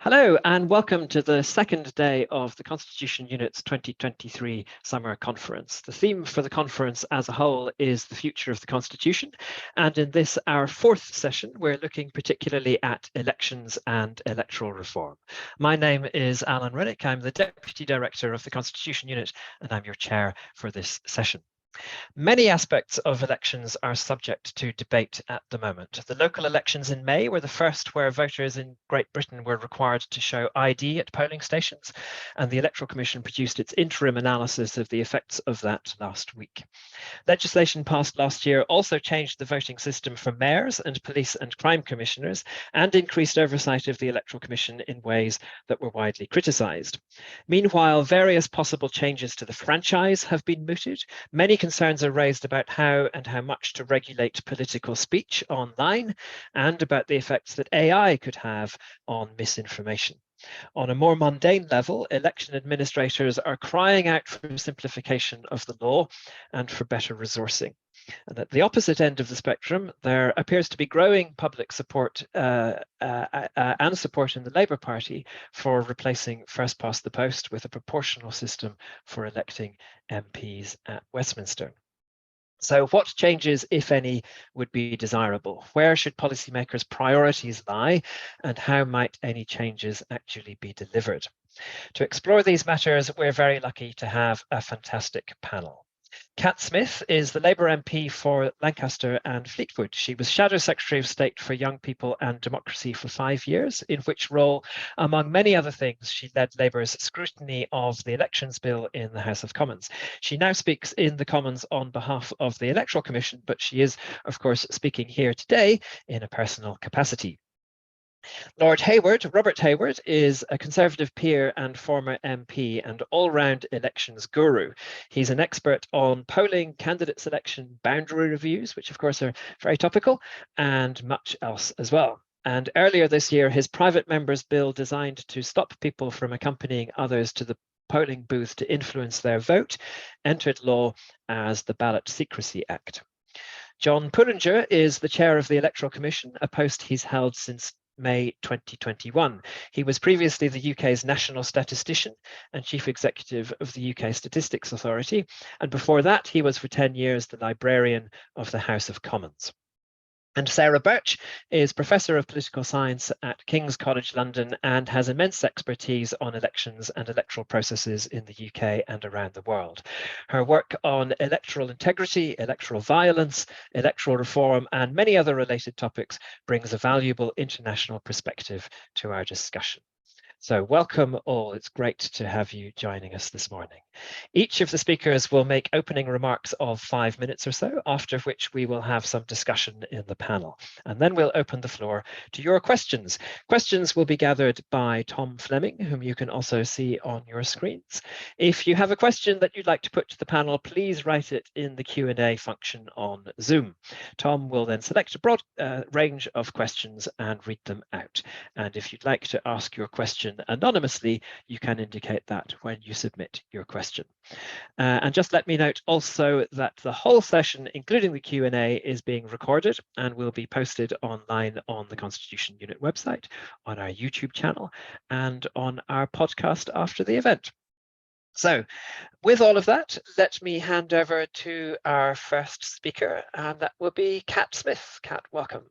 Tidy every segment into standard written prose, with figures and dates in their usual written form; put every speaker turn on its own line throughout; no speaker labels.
Hello and welcome to the second day of the Constitution Unit's 2023 Summer Conference. The theme for the conference as a whole is the future of the Constitution, and in this, our fourth session, we're looking particularly at elections and electoral reform. My name is Alan Renwick. I'm the Deputy Director of the Constitution Unit, and I'm your chair for this session. Many aspects of elections are subject to debate at the moment. The local elections in May were the first where voters in Great Britain were required to show ID at polling stations, and the Electoral Commission produced its interim analysis of the effects of that last week. Legislation passed last year also changed the voting system for mayors and police and crime commissioners and increased oversight of the Electoral Commission in ways that were widely criticised. Meanwhile, various possible changes to the franchise have been mooted. Many concerns are raised about how and how much to regulate political speech online and about the effects that AI could have on misinformation. On a more mundane level, election administrators are crying out for simplification of the law and for better resourcing. And at the opposite end of the spectrum, there appears to be growing public support and support in the Labour Party for replacing first past the post with a proportional system for electing MPs at Westminster. So what changes, if any, would be desirable? Where should policymakers' priorities lie, and how might any changes actually be delivered? To explore these matters, we're very lucky to have a fantastic panel. Cat Smith is the Labour MP for Lancaster and Fleetwood. She was Shadow Secretary of State for Young People and Democracy for 5 years, in which role, among many other things, she led Labour's scrutiny of the Elections Bill in the House of Commons. She now speaks in the Commons on behalf of the Electoral Commission, but she is, of course, speaking here today in a personal capacity. Lord Hayward, Robert Hayward, is a Conservative peer and former MP and all-round elections guru. He's an expert on polling, candidate selection, boundary reviews, which of course are very topical, and much else as well. And earlier this year, his private member's bill designed to stop people from accompanying others to the polling booth to influence their vote entered law as the Ballot Secrecy Act. John Pullinger is the chair of the Electoral Commission, a post he's held since May 2021. He was previously the UK's national statistician and chief executive of the UK Statistics Authority, and before that he was for 10 years the librarian of the House of Commons. And Sarah Birch is Professor of Political Science at King's College London and has immense expertise on elections and electoral processes in the UK and around the world. Her work on electoral integrity, electoral violence, electoral reform, and many other related topics brings a valuable international perspective to our discussion. So welcome all, it's great to have you joining us this morning. Each of the speakers will make opening remarks of 5 minutes or so, after which we will have some discussion in the panel. And then we'll open the floor to your questions. Questions will be gathered by Tom Fleming, whom you can also see on your screens. If you have a question that you'd like to put to the panel, please write it in the Q&A function on Zoom. Tom will then select a broad range of questions and read them out. And if you'd like to ask your question anonymously, you can indicate that when you submit your question. And just let me note also that the whole session, including the Q&A, is being recorded and will be posted online on the Constitution Unit website, on our YouTube channel, and on our podcast after the event. So with all of that, let me hand over to our first speaker, and that will be Cat Smith. Cat, welcome.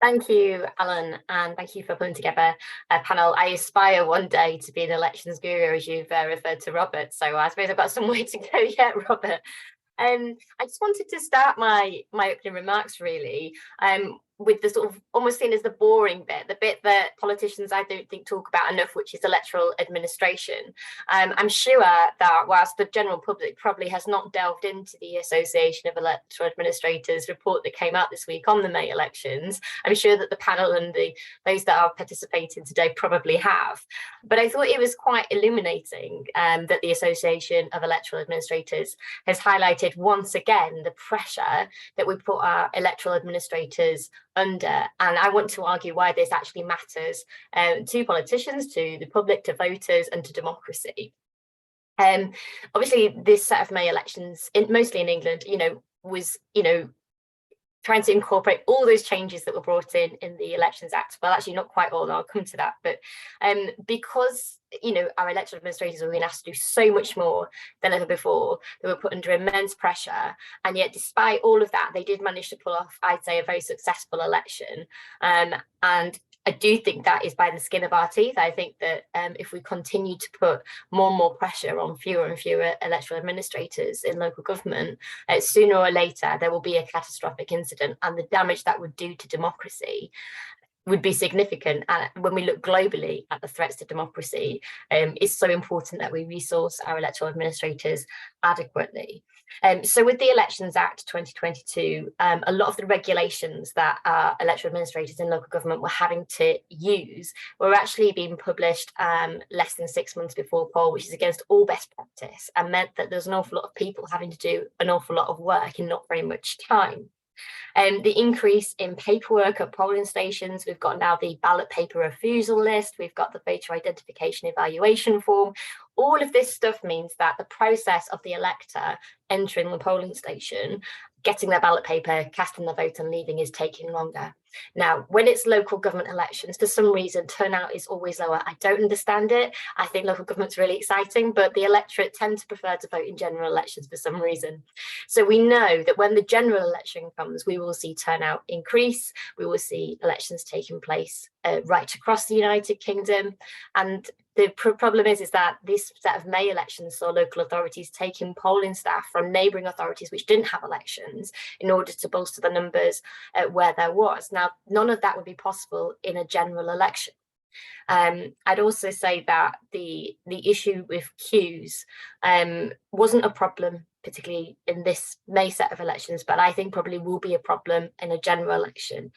Thank you, Alan, and thank you for putting together a panel. I aspire one day to be an elections guru, as you've referred to Robert, so I suppose I've got some way to go yet, Robert. I just wanted to start my opening remarks really with the sort of almost seen as the boring bit, the bit that politicians I don't think talk about enough, which is electoral administration. I'm sure that whilst the general public probably has not delved into the Association of Electoral Administrators report that came out this week on the May elections, I'm sure that the panel and those that are participating today probably have. But I thought it was quite illuminating that the Association of Electoral Administrators has highlighted once again the pressure that we put our electoral administrators under, and I want to argue why this actually matters to politicians, to the public, to voters, and to democracy. Obviously, this set of May elections, mostly in England, was trying to incorporate all those changes that were brought in the Elections Act. Well, actually not quite all, and I'll come to that, but because our electoral administrators were being asked to do so much more than ever before, they were put under immense pressure, and yet despite all of that, they did manage to pull off, I'd say, a very successful election. And I do think that is by the skin of our teeth. I think that if we continue to put more and more pressure on fewer and fewer electoral administrators in local government, sooner or later there will be a catastrophic incident, and the damage that would do to democracy would be significant. And when we look globally at the threats to democracy, it's so important that we resource our electoral administrators adequately. So with the Elections Act 2022, a lot of the regulations that our electoral administrators in local government were having to use were actually being published less than 6 months before poll, which is against all best practice, and meant that there's an awful lot of people having to do an awful lot of work in not very much time. The increase in paperwork at polling stations, we've got now the ballot paper refusal list, we've got the voter identification evaluation form. All of this stuff means that the process of the elector entering the polling station, getting their ballot paper, casting their vote and leaving is taking longer. Now, when it's local government elections, for some reason, turnout is always lower. I don't understand it. I think local government's really exciting, but the electorate tend to prefer to vote in general elections for some reason. So we know that when the general election comes, we will see turnout increase. We will see elections taking place right across the United Kingdom. And the problem is that this set of May elections saw local authorities taking polling staff from neighbouring authorities which didn't have elections in order to bolster the numbers where there was. Now, none of that would be possible in a general election. I'd also say that the issue with queues wasn't a problem, particularly in this May set of elections, but I think probably will be a problem in a general election.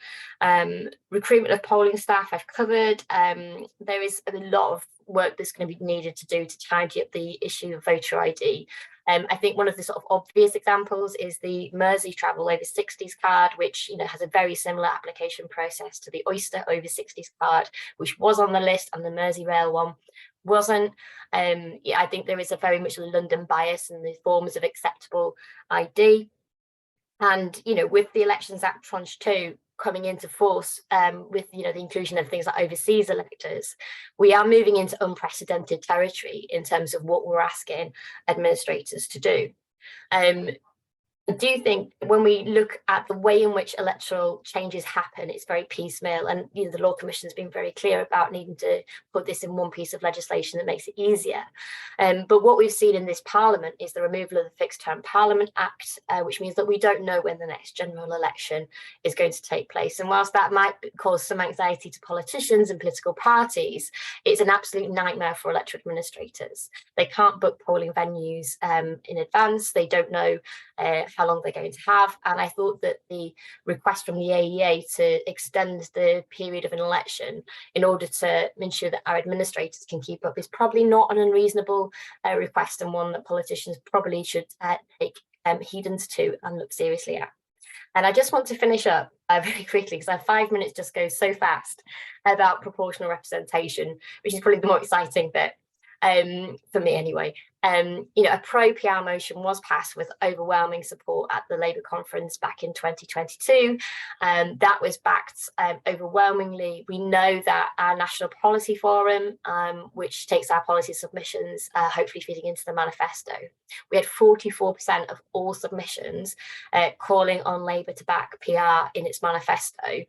Recruitment of polling staff I've covered. There is a lot of work that's going to be needed to do to tidy up the issue of voter ID. I think one of the sort of obvious examples is the Mersey Travel over 60s card, which has a very similar application process to the Oyster over 60s card, which was on the list, and the Merseyrail one wasn't. Yeah, I think there is a very much a London bias in the forms of acceptable ID. And with the Elections Act Tranche 2 coming into force, with the inclusion of things like overseas electors, we are moving into unprecedented territory in terms of what we're asking administrators to do. I do think when we look at the way in which electoral changes happen, it's very piecemeal, and the Law Commission has been very clear about needing to put this in one piece of legislation that makes it easier. But what we've seen in this Parliament is the removal of the Fixed Term Parliament Act, which means that we don't know when the next general election is going to take place. And whilst that might cause some anxiety to politicians and political parties, it's an absolute nightmare for electoral administrators. They can't book polling venues in advance. They don't know how long they're going to have. And I thought that the request from the AEA to extend the period of an election in order to ensure that our administrators can keep up is probably not an unreasonable request, and one that politicians probably should take heedance to and look seriously at. And I just want to finish up very quickly, because our 5 minutes just goes so fast, about proportional representation, which is probably the more exciting bit. For me anyway. A pro-PR motion was passed with overwhelming support at the Labour conference back in 2022. That was backed overwhelmingly. We know that our National Policy Forum, which takes our policy submissions, hopefully feeding into the manifesto, we had 44% of all submissions calling on Labour to back PR in its manifesto.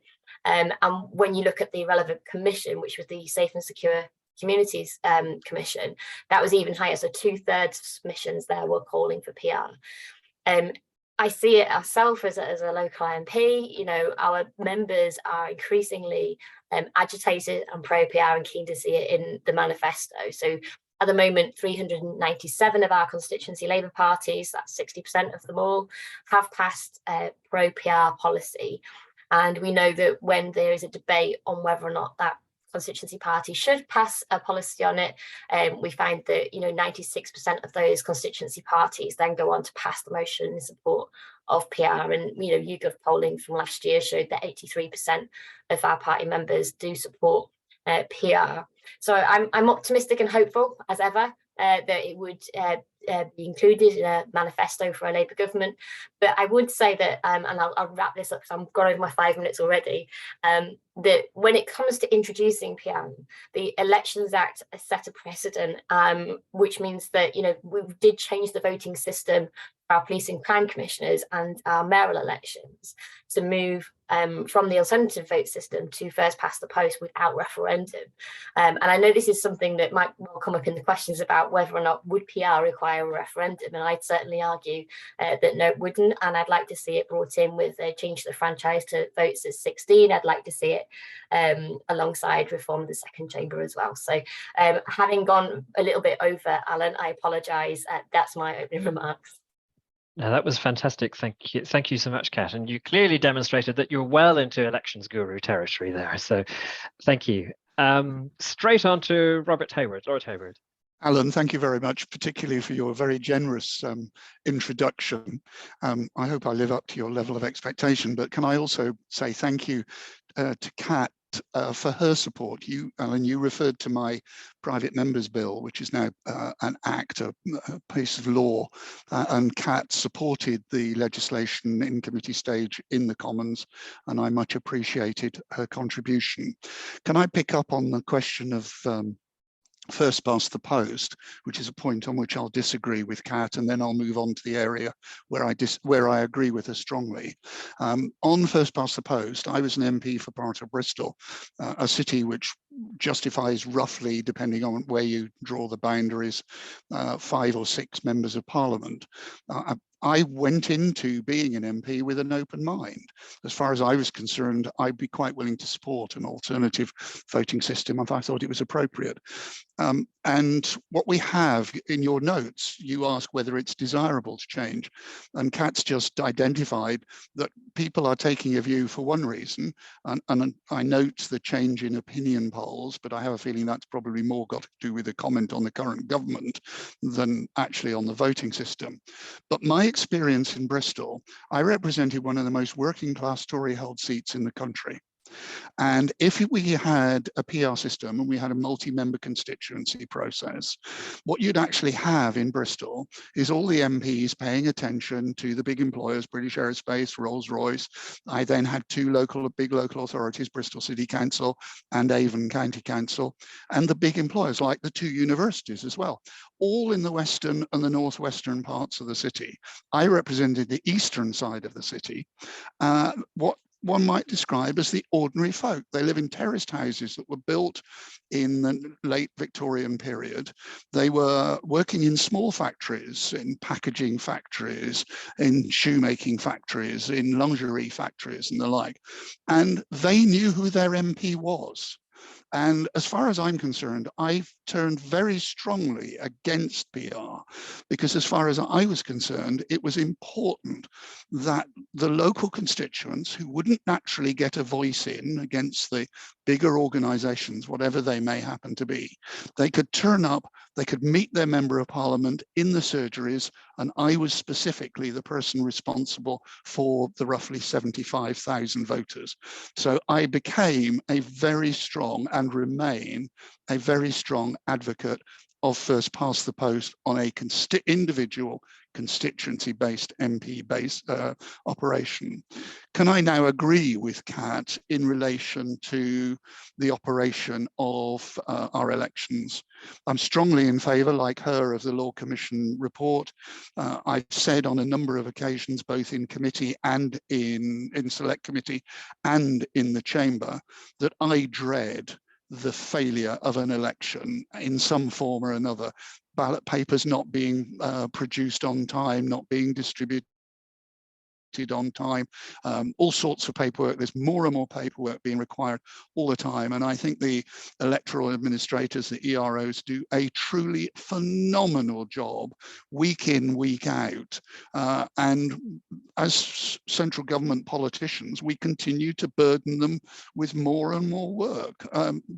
And when you look at the relevant commission, which was the Safe and Secure Communities Commission, that was even higher. So 2/3 of submissions there were calling for PR. I see it ourselves as a local MP. Our members are increasingly agitated and pro-PR and keen to see it in the manifesto. So at the moment, 397 of our constituency Labour parties, that's 60% of them all, have passed pro-PR policy. And we know that when there is a debate on whether or not that constituency party should pass a policy on it, we find that 96% of those constituency parties then go on to pass the motion in support of PR. And YouGov polling from last year showed that 83% of our party members do support PR. So I'm optimistic and hopeful as ever that it would be included in a manifesto for a Labour government. But I would say that, and I'll wrap this up because I've gone over my 5 minutes already, that when it comes to introducing PR, the Elections Act set a precedent, which means that, you know, we did change the voting system for our police and crime commissioners and our mayoral elections to move from the alternative vote system to first past the post without referendum. And I know this is something that might well come up in the questions about whether or not would PR require a referendum, and I'd certainly argue that no, it wouldn't. And I'd like to see it brought in with a change to the franchise to votes at 16. I'd like to see it alongside reform of the second chamber as well. So having gone a little bit over, Alan, I apologise. That's my opening remarks.
No, that was fantastic. Thank you. Thank you so much, Kat. And you clearly demonstrated that you're well into elections guru territory there. So thank you. Straight on to Robert Hayward. Lord Hayward.
Alan, thank you very much, particularly for your very generous introduction. I hope I live up to your level of expectation, but can I also say thank you to Kat for her support. You, Alan, you referred to my private members bill, which is now an act, a piece of law, and Kat supported the legislation in committee stage in the Commons, and I much appreciated her contribution. Can I pick up on the question of first past the post, which is a point on which I'll disagree with Kat, and then I'll move on to the area where I agree with her strongly. On first past the post, I was an MP for part of Bristol, a city which justifies roughly, depending on where you draw the boundaries, 5 or 6 members of Parliament. I went into being an MP with an open mind. As far as I was concerned, I'd be quite willing to support an alternative voting system if I thought it was appropriate. And what we have in your notes, you ask whether it's desirable to change. And Kat's just identified that people are taking a view for one reason. And I note the change in opinion polls, but I have a feeling that's probably more got to do with a comment on the current government than actually on the voting system. But my experience in Bristol, I represented one of the most working class Tory held seats in the country. And if we had a PR system and we had a multi-member constituency process, what you'd actually have in Bristol is all the MPs paying attention to the big employers, British Aerospace, Rolls-Royce. I then had 2 big local authorities, Bristol City Council and Avon County Council, and the big employers like the 2 universities as well, all in the western and the northwestern parts of the city. I represented the eastern side of the city. What one might describe as the ordinary folk. They live in terraced houses that were built in the late Victorian period. They were working in small factories, in packaging factories, in shoemaking factories, in lingerie factories and the like. And they knew who their MP was. And as far as I'm concerned, I've turned very strongly against PR because as far as I was concerned, it was important that the local constituents who wouldn't naturally get a voice in against the bigger organizations, whatever they may happen to be, they could turn up, they could meet their member of parliament in the surgeries, and I was specifically the person responsible for the roughly 75,000 voters. So I became a very strong and remain a very strong advocate of first past the post on a individual constituency-based MP-based operation. Can I now agree with Kat in relation to the operation of our elections? I'm strongly in favour, like her, of the Law Commission report. I've said on a number of occasions, both in committee and in select committee and in the chamber, that I dread the failure of an election in some form or another, ballot papers not being produced on time, not being distributed on time, all sorts of paperwork. There's more and more paperwork being required all the time. And I think the electoral administrators, the EROs, do a truly phenomenal job week in, week out. And as central government politicians, we continue to burden them with more and more work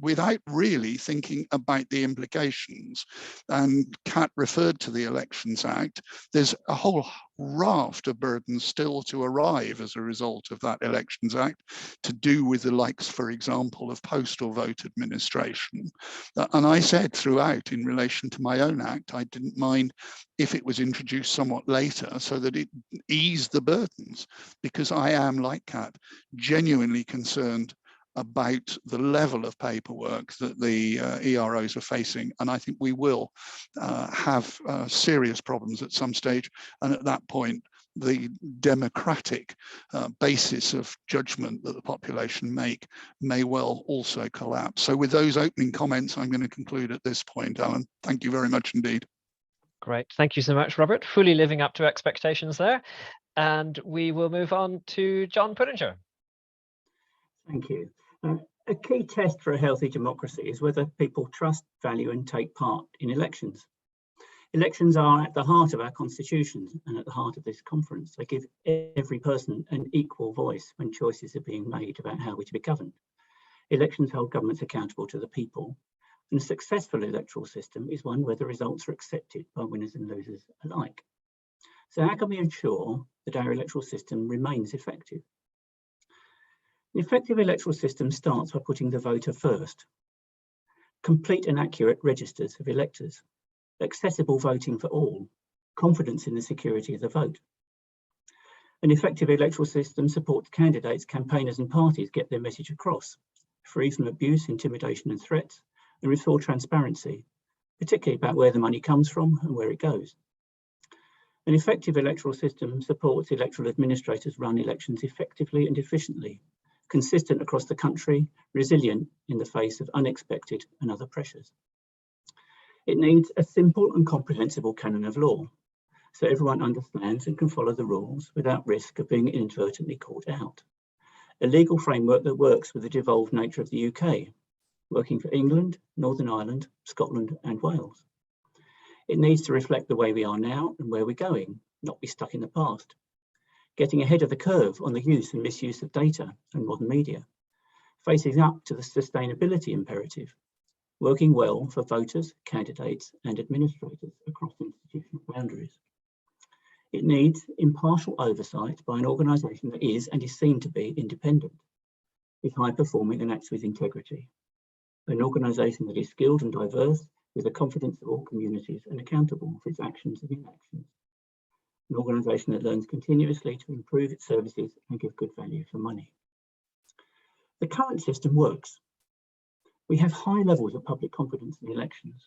without really thinking about the implications. And Kat referred to the Elections Act. There's a whole raft of burdens still to arrive as a result of that Elections Act, to do with the likes, for example, of postal vote administration. And I said throughout, in relation to my own act, I didn't mind if it was introduced somewhat later so that it eased the burdens, because I am, like Kat, genuinely concerned about the level of paperwork that the EROs are facing. And I think we will have serious problems at some stage. And at that point, the democratic basis of judgment that the population make may well also collapse. So with those opening comments, I'm going to conclude at this point, Alan. Thank you very much indeed. Great.
Thank you so much, Robert. Fully living up to expectations there. And we will move on to John Pudinger.
Thank you. A key test for a healthy democracy is whether people trust, value and take part in elections. Elections are at the heart of our constitutions and at the heart of this conference. They give every person an equal voice when choices are being made about how we're to be governed. Elections hold governments accountable to the people, and a successful electoral system is one where the results are accepted by winners and losers alike. So how can we ensure that our electoral system remains effective? The effective electoral system starts by putting the voter first. Complete and accurate registers of electors, accessible voting for all, confidence in the security of the vote. An effective electoral system supports candidates, campaigners and parties get their message across, free from abuse, intimidation and threats, and restore transparency, particularly about where the money comes from and where it goes. An effective electoral system supports electoral administrators run elections effectively and efficiently, consistent across the country, resilient in the face of unexpected and other pressures. It needs a simple and comprehensible canon of law, so everyone understands and can follow the rules without risk of being inadvertently caught out. A legal framework that works with the devolved nature of the UK, working for England, Northern Ireland, Scotland and Wales. It needs to reflect the way we are now and where we're going, not be stuck in the past. Getting ahead of the curve on the use and misuse of data and modern media, facing up to the sustainability imperative, working well for voters, candidates and administrators across institutional boundaries. It needs impartial oversight by an organisation that is and is seen to be independent, is high performing and acts with integrity. An organisation that is skilled and diverse, with the confidence of all communities and accountable for its actions and inactions. An organisation that learns continuously to improve its services and give good value for money. The current system works. We have high levels of public confidence in elections.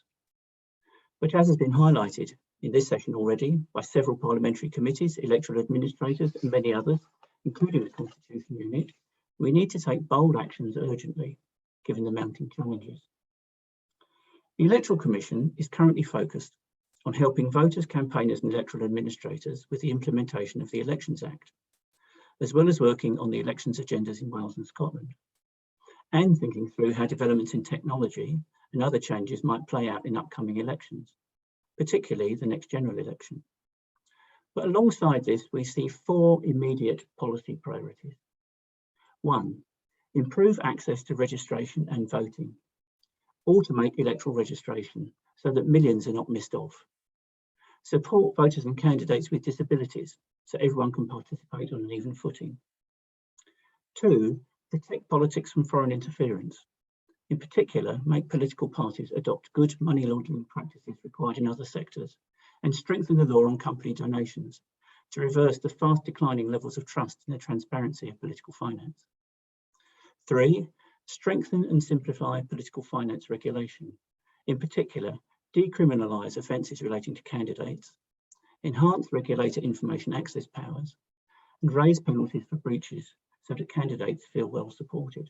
But as has been highlighted in this session already by several parliamentary committees, electoral administrators and many others, including the Constitution Unit, we need to take bold actions urgently, given the mounting challenges. The Electoral Commission is currently focused on helping voters, campaigners and electoral administrators with the implementation of the Elections Act, as well as working on the elections agendas in Wales and Scotland, and thinking through how developments in technology and other changes might play out in upcoming elections, particularly the next general election. But alongside this, we see 4 immediate policy priorities. 1, improve access to registration and voting. Automate electoral registration so that millions are not missed off. Support voters and candidates with disabilities so everyone can participate on an even footing. 2, protect politics from foreign interference. In particular, make political parties adopt good money laundering practices required in other sectors and strengthen the law on company donations to reverse the fast declining levels of trust in the transparency of political finance. 3, strengthen and simplify political finance regulation. In particular, decriminalise offences relating to candidates, enhance regulator information access powers, and raise penalties for breaches so that candidates feel well supported.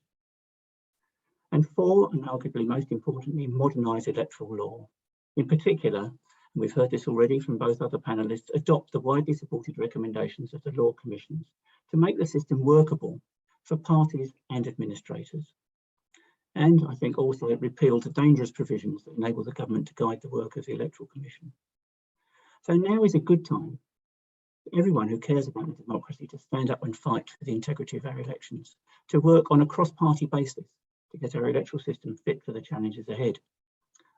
And 4, and arguably most importantly, modernise electoral law. In particular, and we've heard this already from both other panellists, adopt the widely supported recommendations of the law commissions to make the system workable for parties and administrators. And I think also it repealed the dangerous provisions that enable the government to guide the work of the Electoral Commission. So now is a good time for everyone who cares about democracy to stand up and fight for the integrity of our elections, to work on a cross-party basis to get our electoral system fit for the challenges ahead.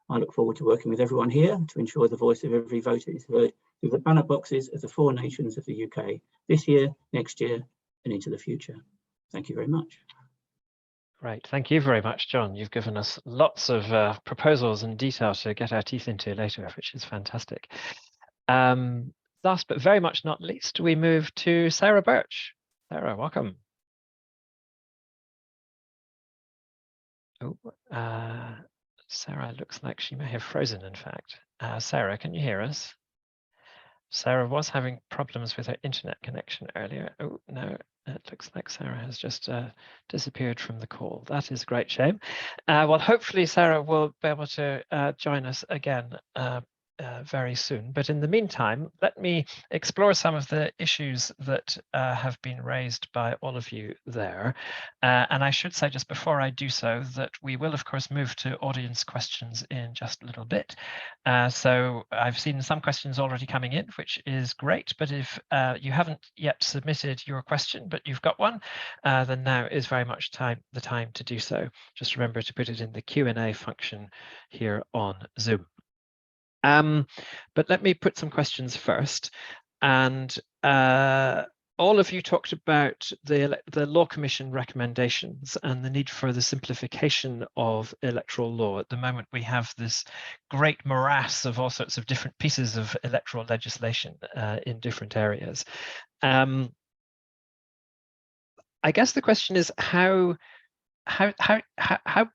I look forward to working with everyone here to ensure the voice of every voter is heard through the ballot boxes of the 4 nations of the UK this year, next year, and into the future. Thank you very much.
Great, thank you very much, John. You've given us lots of proposals and detail to get our teeth into later, which is fantastic. Last but very much not least, we move to Sarah Birch. Sarah, welcome. Oh, Sarah looks like she may have frozen, in fact. Sarah, can you hear us? Sarah was having problems with her internet connection earlier. Oh, no, it looks like Sarah has just disappeared from the call. That is a great shame. Well, hopefully Sarah will be able to join us again very soon. But in the meantime, let me explore some of the issues that have been raised by all of you there. And I should say just before I do so that we will, of course, move to audience questions in just a little bit. So I've seen some questions already coming in, which is great. But if you haven't yet submitted your question, but you've got one, then now is very much the time to do so. Just remember to put it in the Q&A function here on Zoom. But let me put some questions first. And all of you talked about the Law Commission recommendations and the need for the simplification of electoral law. At the moment, we have this great morass of all sorts of different pieces of electoral legislation in different areas. I guess the question is how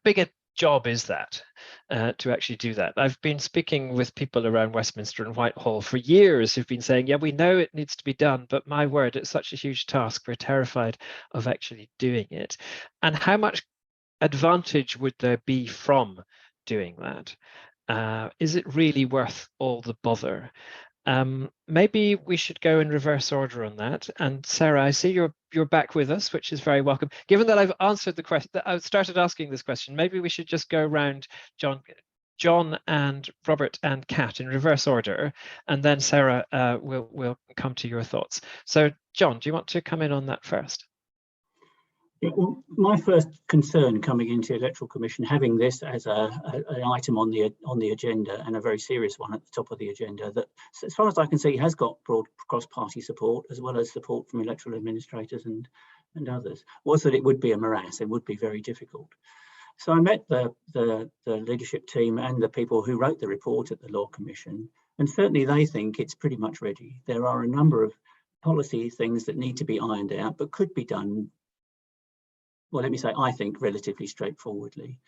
big a job is that to actually do that? I've been speaking with people around Westminster and Whitehall for years who've been saying, yeah, we know it needs to be done, but my word, it's such a huge task. We're terrified of actually doing it. And how much advantage would there be from doing that? Is it really worth all the bother? Maybe we should go in reverse order on that. And Sarah, I see you're back with us, which is very welcome. Given that I've answered the question, that I started asking this question, maybe we should just go around John and Robert and Kat in reverse order, and then Sarah will come to your thoughts. So John, do you want to come in on that first?
Yeah, well, my first concern coming into the Electoral Commission, having this as an item on the agenda, and a very serious one at the top of the agenda, that as far as I can see has got broad cross-party support as well as support from electoral administrators and others, was that it would be a morass. It would be very difficult. So I met the leadership team and the people who wrote the report at the Law Commission, and certainly they think it's pretty much ready. There are a number of policy things that need to be ironed out, but could be done, well, let me say, I think, relatively straightforwardly.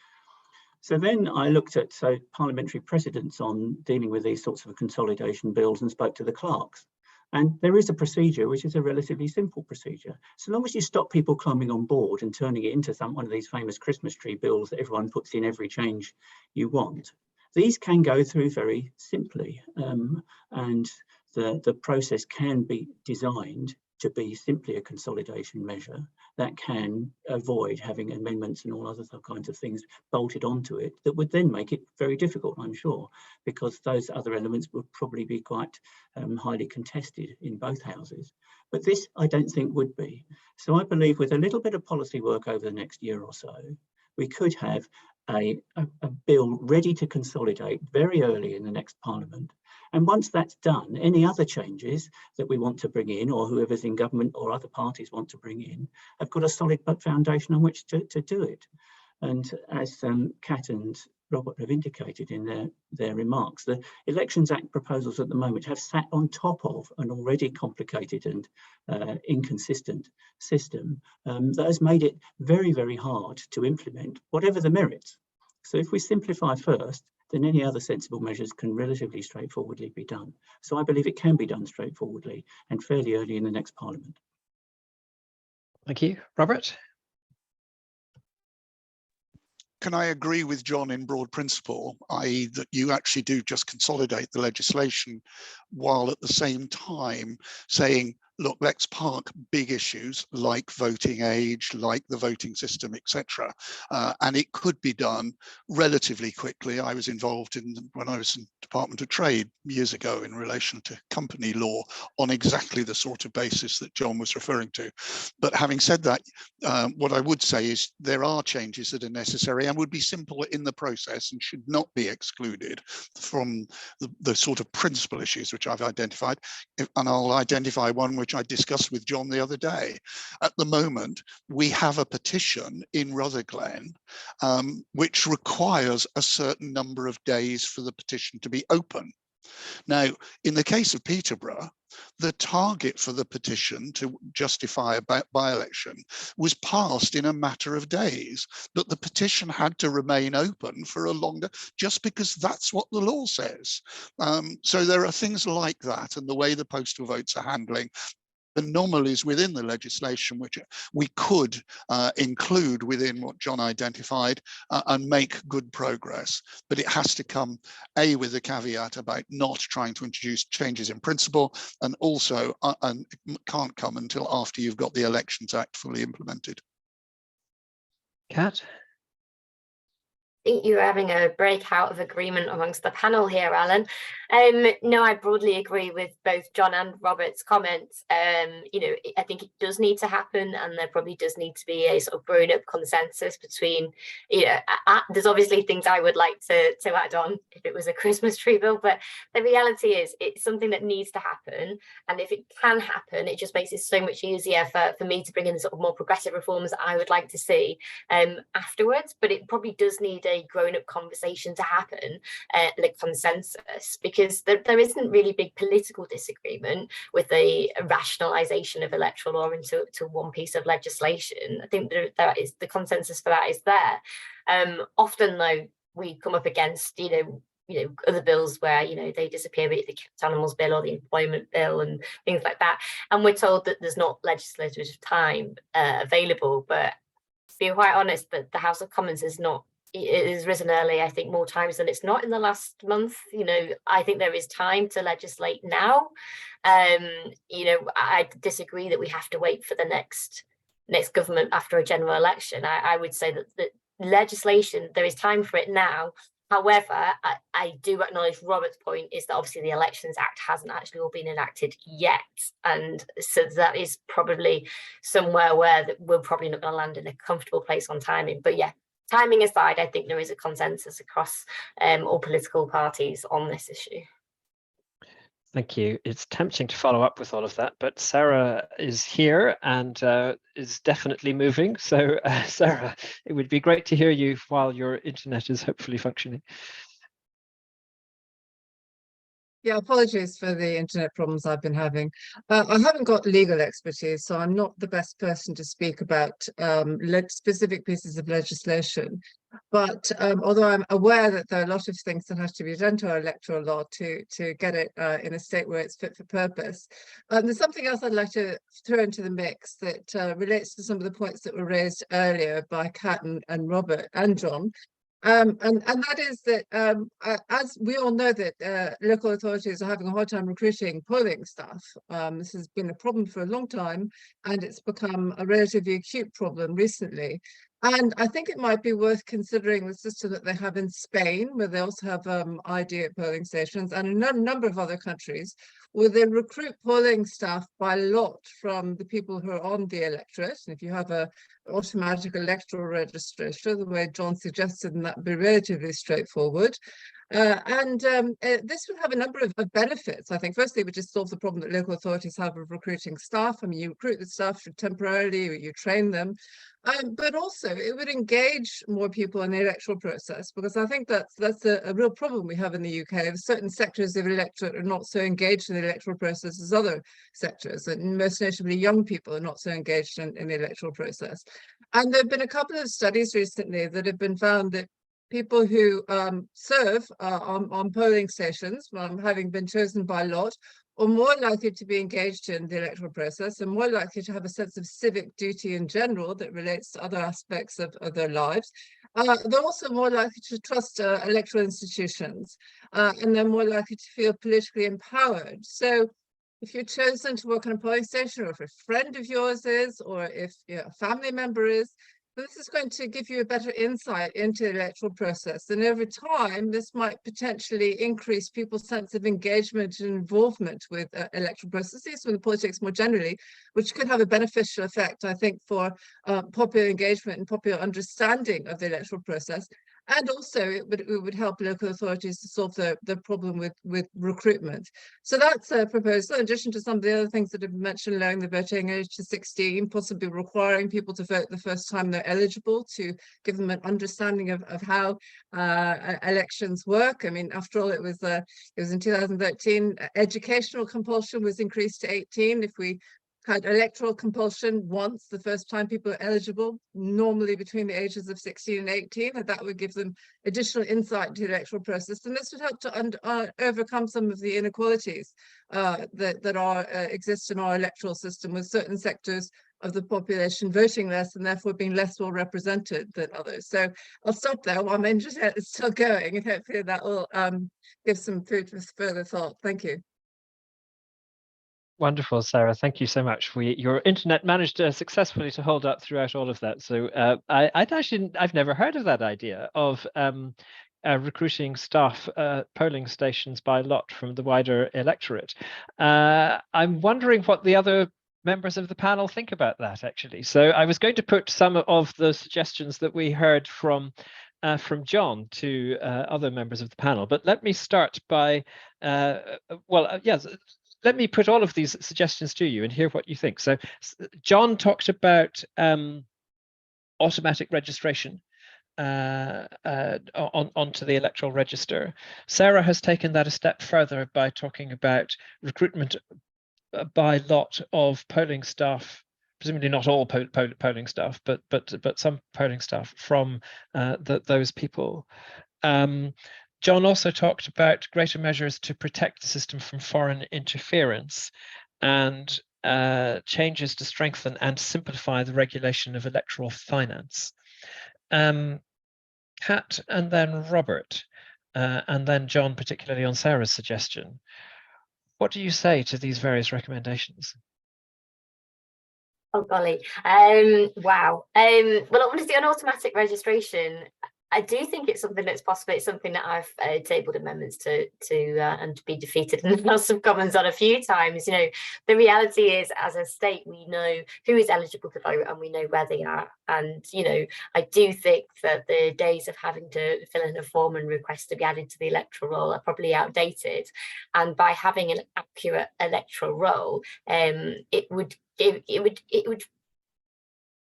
So then I looked at parliamentary precedents on dealing with these sorts of consolidation bills and spoke to the clerks. And there is a procedure which is a relatively simple procedure. So long as you stop people climbing on board and turning it into one of these famous Christmas tree bills that everyone puts in every change you want, these can go through very simply. And the process can be designed to be simply a consolidation measure that can avoid having amendments and all other kinds of things bolted onto it that would then make it very difficult, I'm sure, because those other elements would probably be quite highly contested in both houses. But this, I don't think, would be. So I believe with a little bit of policy work over the next year or so, we could have a bill ready to consolidate very early in the next Parliament. And once that's done, any other changes that we want to bring in, or whoever's in government or other parties want to bring in, have got a solid foundation on which to do it. And as Kat and Robert have indicated in their remarks, the Elections Act proposals at the moment have sat on top of an already complicated and inconsistent system that has made it very, very hard to implement, whatever the merits. So if we simplify first, then any other sensible measures can relatively straightforwardly be done. So I believe it can be done straightforwardly and fairly early in the next Parliament.
Thank you. Robert?
Can I agree with John in broad principle, i.e. that you actually do just consolidate the legislation while at the same time saying look, let's park big issues like voting age, like the voting system, etc. And it could be done relatively quickly. I was involved in, when I was in Department of Trade years ago, in relation to company law on exactly the sort of basis that John was referring to. But having said that, what I would say is there are changes that are necessary and would be simple in the process and should not be excluded from the sort of principal issues which I've identified. And I'll identify one which I discussed with John the other day. At the moment, we have a petition in Rutherglen which requires a certain number of days for the petition to be open. Now, in the case of Peterborough, the target for the petition to justify a by-election was passed in a matter of days, but the petition had to remain open for a longer, just because that's what the law says. So there are things like that, and the way the postal votes are handling anomalies within the legislation, which we could include within what John identified and make good progress. But it has to come, A, with a caveat about not trying to introduce changes in principle, and also and can't come until after you've got the Elections Act fully implemented.
Kat?
I think you're having a breakout of agreement amongst the panel here, Alan. No, I broadly agree with both John and Robert's comments. You know, I think it does need to happen, and there probably does need to be a sort of grown-up consensus between, you know, there's obviously things I would like to add on if it was a Christmas tree bill, but the reality is it's something that needs to happen. And if it can happen, it just makes it so much easier for me to bring in the sort of more progressive reforms that I would like to see afterwards. But it probably does need a grown-up conversation to happen, like consensus, because there isn't really big political disagreement with the rationalisation of electoral law into one piece of legislation. I think there is the consensus for that is there. Often though, we come up against you know other bills where they disappear, be it the kept animals bill or the employment bill and things like that, and we're told that there's not legislative time available. But to be quite honest, that the House of Commons is not. It has risen early, I think, more times than it's not in the last month. I think there is time to legislate now. I disagree that we have to wait for the next government after a general election. I would say that legislation, there is time for it now. However, I do acknowledge Robert's point is that obviously the Elections Act hasn't actually all been enacted yet. And so that is probably somewhere where we're probably not going to land in a comfortable place on timing. But yeah, timing aside, I think there is a consensus across all political parties on this issue.
Thank you. It's tempting to follow up with all of that, but Sarah is here and is definitely moving. So Sarah, it would be great to hear you while your internet is hopefully functioning.
Yeah, apologies for the internet problems I've been having. I haven't got legal expertise, so I'm not the best person to speak about specific pieces of legislation. But although I'm aware that there are a lot of things that have to be done to our electoral law to get it in a state where it's fit for purpose, there's something else I'd like to throw into the mix that relates to some of the points that were raised earlier by Kat and Robert and John. And that is that, as we all know, that local authorities are having a hard time recruiting polling staff. This has been a problem for a long time, and it's become a relatively acute problem recently. And I think it might be worth considering the system that they have in Spain, where they also have ID at polling stations, and in a number of other countries, where they recruit polling staff by lot from the people who are on the electorate. And if you have an automatic electoral registration, the way John suggested, and that would be relatively straightforward. This would have a number of benefits. I think firstly, it would just solve the problem that local authorities have of recruiting staff. I mean, you recruit the staff temporarily, you train them, but also it would engage more people in the electoral process, because I think that's a real problem we have in the UK. Certain sectors of the electorate are not so engaged in the electoral process as other sectors, and most notably young people are not so engaged in the electoral process. And there have been a couple of studies recently that have been found that people who serve on polling stations, having been chosen by lot, are more likely to be engaged in the electoral process and more likely to have a sense of civic duty in general that relates to other aspects of their lives. They're also more likely to trust electoral institutions, and they're more likely to feel politically empowered. So if you're chosen to work on a polling station, or if a friend of yours is, or if a family member is, this is going to give you a better insight into the electoral process. And over time, this might potentially increase people's sense of engagement and involvement with electoral processes and politics more generally, which could have a beneficial effect, I think, for popular engagement and popular understanding of the electoral process. And also it would help local authorities to solve the problem with recruitment. So that's a proposal, in addition to some of the other things that have been mentioned, lowering the voting age to 16, possibly requiring people to vote the first time they're eligible, to give them an understanding of how elections work. I mean, after all, it was in 2013, educational compulsion was increased to 18. If we had electoral compulsion once the first time people are eligible, normally between the ages of 16 and 18, and that would give them additional insight into the electoral process. And this would help to overcome some of the inequalities that exist in our electoral system, with certain sectors of the population voting less and therefore being less well represented than others. So I'll stop there while my internet is still going, and hopefully that will give some food for further thought. Thank you.
Wonderful, Sarah. Thank you so much. Your internet managed successfully to hold up throughout all of that. So I've never heard of that idea of recruiting staff polling stations by lot from the wider electorate. I'm wondering what the other members of the panel think about that, actually. So I was going to put some of the suggestions that we heard from John to other members of the panel, but let me start by yes. Let me put all of these suggestions to you and hear what you think. So John talked about automatic registration onto the electoral register. Sarah has taken that a step further by talking about recruitment by lot of polling staff, presumably not all polling staff, but some polling staff from those people. John also talked about greater measures to protect the system from foreign interference and changes to strengthen and simplify the regulation of electoral finance. Kat, and then Robert, and then John, particularly on Sarah's suggestion. What do you say to these various recommendations?
Oh golly, wow. Well, obviously on automatic registration, I do think it's something that's possible. It's something that I've tabled amendments to and to be defeated in the House of Commons on a few times. You know, the reality is, as a state, we know who is eligible to vote and we know where they are. And, you know, I do think that the days of having to fill in a form and request to be added to the electoral roll are probably outdated. And by having an accurate electoral roll, it would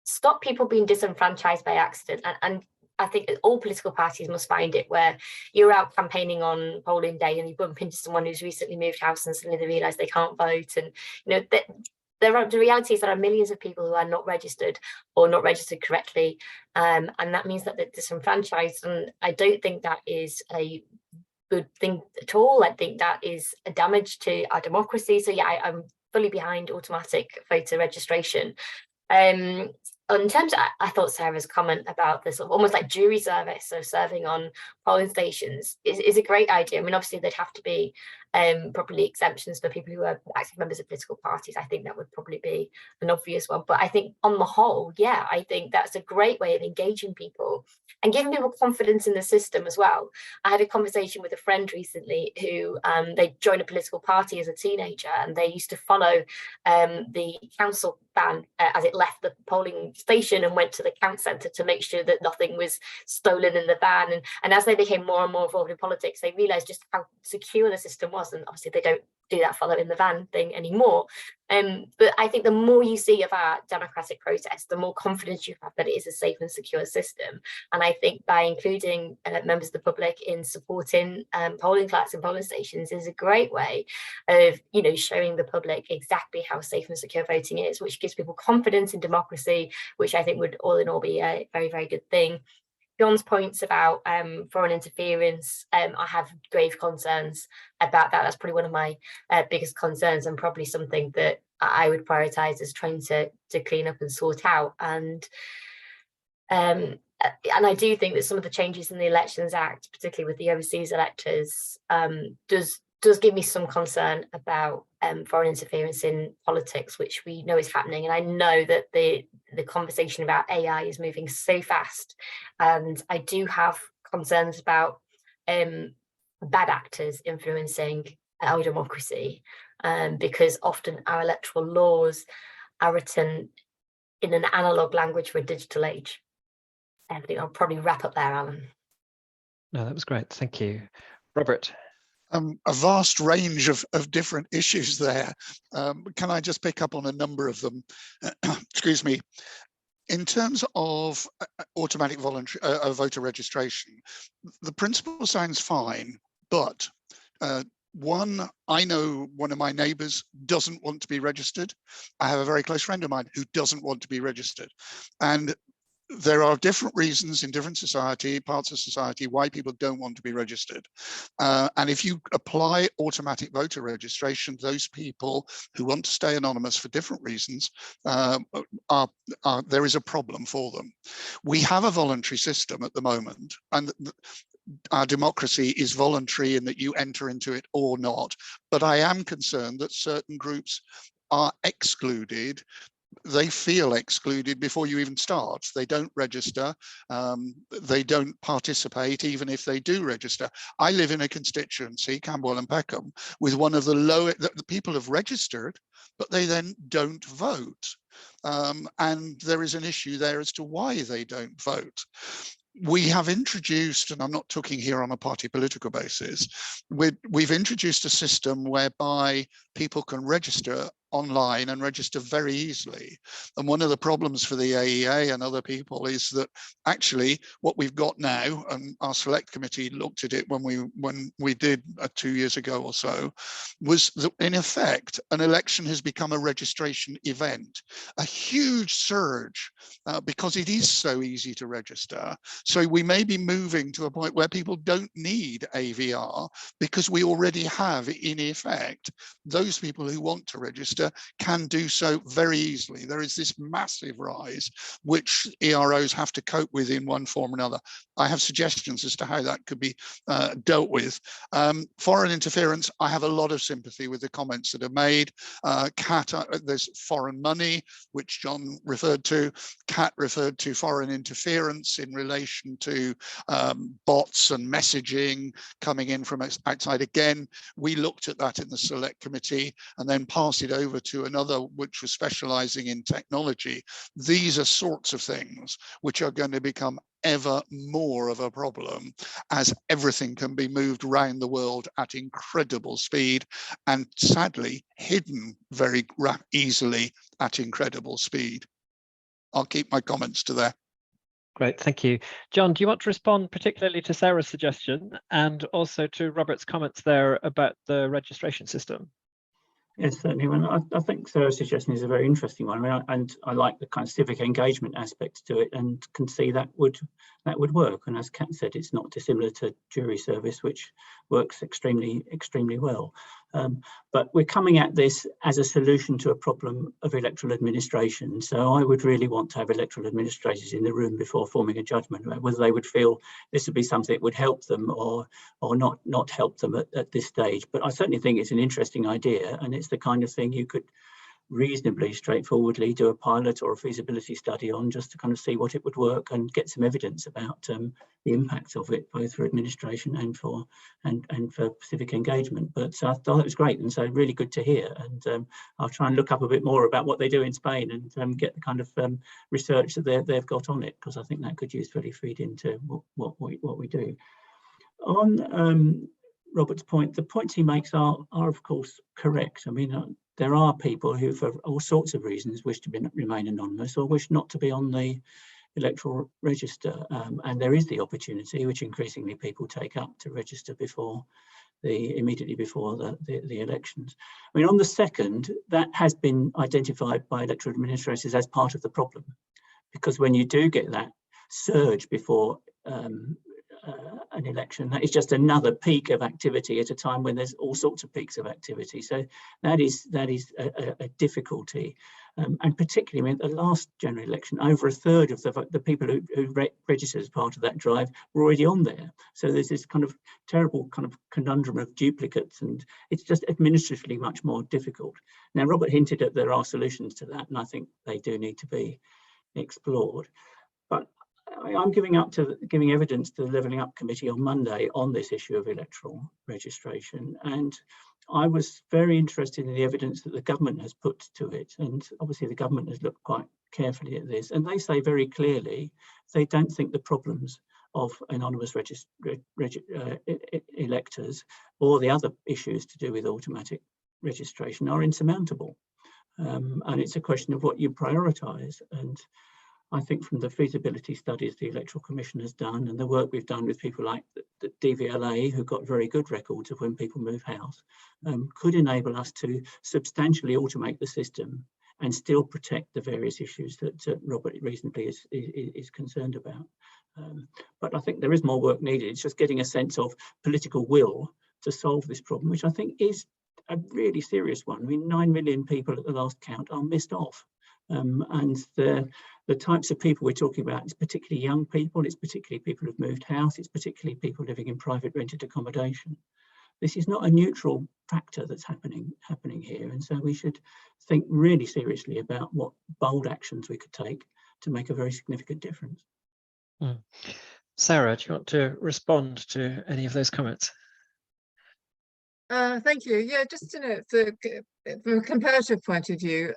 stop people being disenfranchised by accident. And I think all political parties must find it, where you're out campaigning on polling day and you bump into someone who's recently moved house and suddenly they realise they can't vote. And, you know, the reality is there are millions of people who are not registered or not registered correctly. And that means that they're disenfranchised. And I don't think that is a good thing at all. I think that is a damage to our democracy. So yeah, I'm fully behind automatic voter registration. In terms of, I thought Sarah's comment about this sort of almost like jury service, so serving on polling stations is a great idea. I mean, obviously there'd have to be properly exemptions for people who are active members of political parties. I think that would probably be an obvious one. But I think on the whole, yeah, I think that's a great way of engaging people and giving people confidence in the system as well. I had a conversation with a friend recently who they joined a political party as a teenager, and they used to follow the council van as it left the polling station and went to the count centre to make sure that nothing was stolen in the van. And as they became more and more involved in politics, they realised just how secure the system was. And obviously they don't do that follow in the van thing anymore. But I think the more you see of our democratic process, the more confidence you have that it is a safe and secure system. And I think by including members of the public in supporting polling clerks and polling stations is a great way of, you know, showing the public exactly how safe and secure voting is, which gives people confidence in democracy, which I think would all in all be a very, very good thing. John's points about foreign interference, I have grave concerns about that. That's probably one of my biggest concerns, and probably something that I would prioritise as trying to clean up and sort out. And I do think that some of the changes in the Elections Act, particularly with the overseas electors, does does give me some concern about foreign interference in politics, which we know is happening. And I know that the conversation about AI is moving so fast. And I do have concerns about bad actors influencing our democracy, because often our electoral laws are written in an analog language for a digital age. I think I'll probably wrap up there, Alan.
No, that was great. Thank you. Robert.
A vast range of different issues there. Can I just pick up on a number of them? Excuse me. In terms of automatic voluntary voter registration, the principle sounds fine, but one, I know one of my neighbours doesn't want to be registered. I have a very close friend of mine who doesn't want to be registered. And there are different reasons in different parts of society why people don't want to be registered. And if you apply automatic voter registration, those people who want to stay anonymous for different reasons, there is a problem for them. We have a voluntary system at the moment, and our democracy is voluntary in that you enter into it or not. But I am concerned that certain groups are excluded. They feel excluded before you even start. They don't register. They don't participate, even if they do register. I live in a constituency, Camberwell and Peckham, with one of the lowest, the people have registered, but they then don't vote. And there is an issue there as to why they don't vote. We have introduced, and I'm not talking here on a party political basis, we've introduced a system whereby people can register online and register very easily. And one of the problems for the AEA and other people is that actually what we've got now, and our select committee looked at it when we did 2 years ago or so, was that in effect an election has become a registration event, a huge surge because it is so easy to register. So we may be moving to a point where people don't need AVR because we already have, in effect, those people who want to register can do so very easily. There is this massive rise, which EROs have to cope with in one form or another. I have suggestions as to how that could be dealt with. Foreign interference, I have a lot of sympathy with the comments that are made. There's foreign money, which John referred to. Kat referred to foreign interference in relation to bots and messaging coming in from outside. Again, we looked at that in the select committee and then passed it over to another which was specializing in technology. These are sorts of things which are going to become ever more of a problem as everything can be moved around the world at incredible speed and sadly hidden very easily at incredible speed. I'll keep my comments to there.
Great, thank you. John, do you want to respond particularly to Sarah's suggestion and also to Robert's comments there about the registration system?
Yes, certainly. Well, I think Sarah's suggestion is a very interesting one. I mean, and I like the kind of civic engagement aspect to it, and can see that would work. And as Kat said, it's not dissimilar to jury service, which works extremely well. But we're coming at this as a solution to a problem of electoral administration. So I would really want to have electoral administrators in the room before forming a judgment about whether they would feel this would be something that would help them or not help them at this stage. But I certainly think it's an interesting idea, and it's the kind of thing you could reasonably straightforwardly do a pilot or a feasibility study on, just to kind of see what it would work and get some evidence about the impact of it, both for administration and for civic engagement. But I thought it was great, and so really good to hear. And I'll try and look up a bit more about what they do in Spain and get the kind of research that they've got on it, because I think that could usefully feed into what we do. On Robert's point, the points he makes are of course correct. I mean, there are people who, for all sorts of reasons, wish to remain anonymous or wish not to be on the electoral register, and there is the opportunity, which increasingly people take up, to register immediately before the elections. I mean, on the second, that has been identified by electoral administrators as part of the problem, because when you do get that surge before an election, that is just another peak of activity at a time when there's all sorts of peaks of activity. So that is a difficulty. And particularly in the last general election, over a third of the people who registered as part of that drive were already on there. So there's this kind of terrible kind of conundrum of duplicates, and it's just administratively much more difficult. Now, Robert hinted that there are solutions to that, and I think they do need to be explored. But I'm giving evidence to the Levelling Up Committee on Monday on this issue of electoral registration, and I was very interested in the evidence that the government has put to it, and obviously the government has looked quite carefully at this, and they say very clearly they don't think the problems of anonymous electors or the other issues to do with automatic registration are insurmountable, and it's a question of what you prioritise. And I think from the feasibility studies the Electoral Commission has done and the work we've done with people like the DVLA, who got very good records of when people move house, could enable us to substantially automate the system and still protect the various issues that Robert reasonably is concerned about. But I think there is more work needed. It's just getting a sense of political will to solve this problem, which I think is a really serious one. I mean, 9 million people at the last count are missed off. And the types of people we're talking about is particularly young people, it's particularly people who've moved house, it's particularly people living in private rented accommodation. This is not a neutral factor that's happening here, and so we should think really seriously about what bold actions we could take to make a very significant difference.
Sarah, do you want to respond to any of those comments?
Thank you. Yeah, just from a comparative point of view,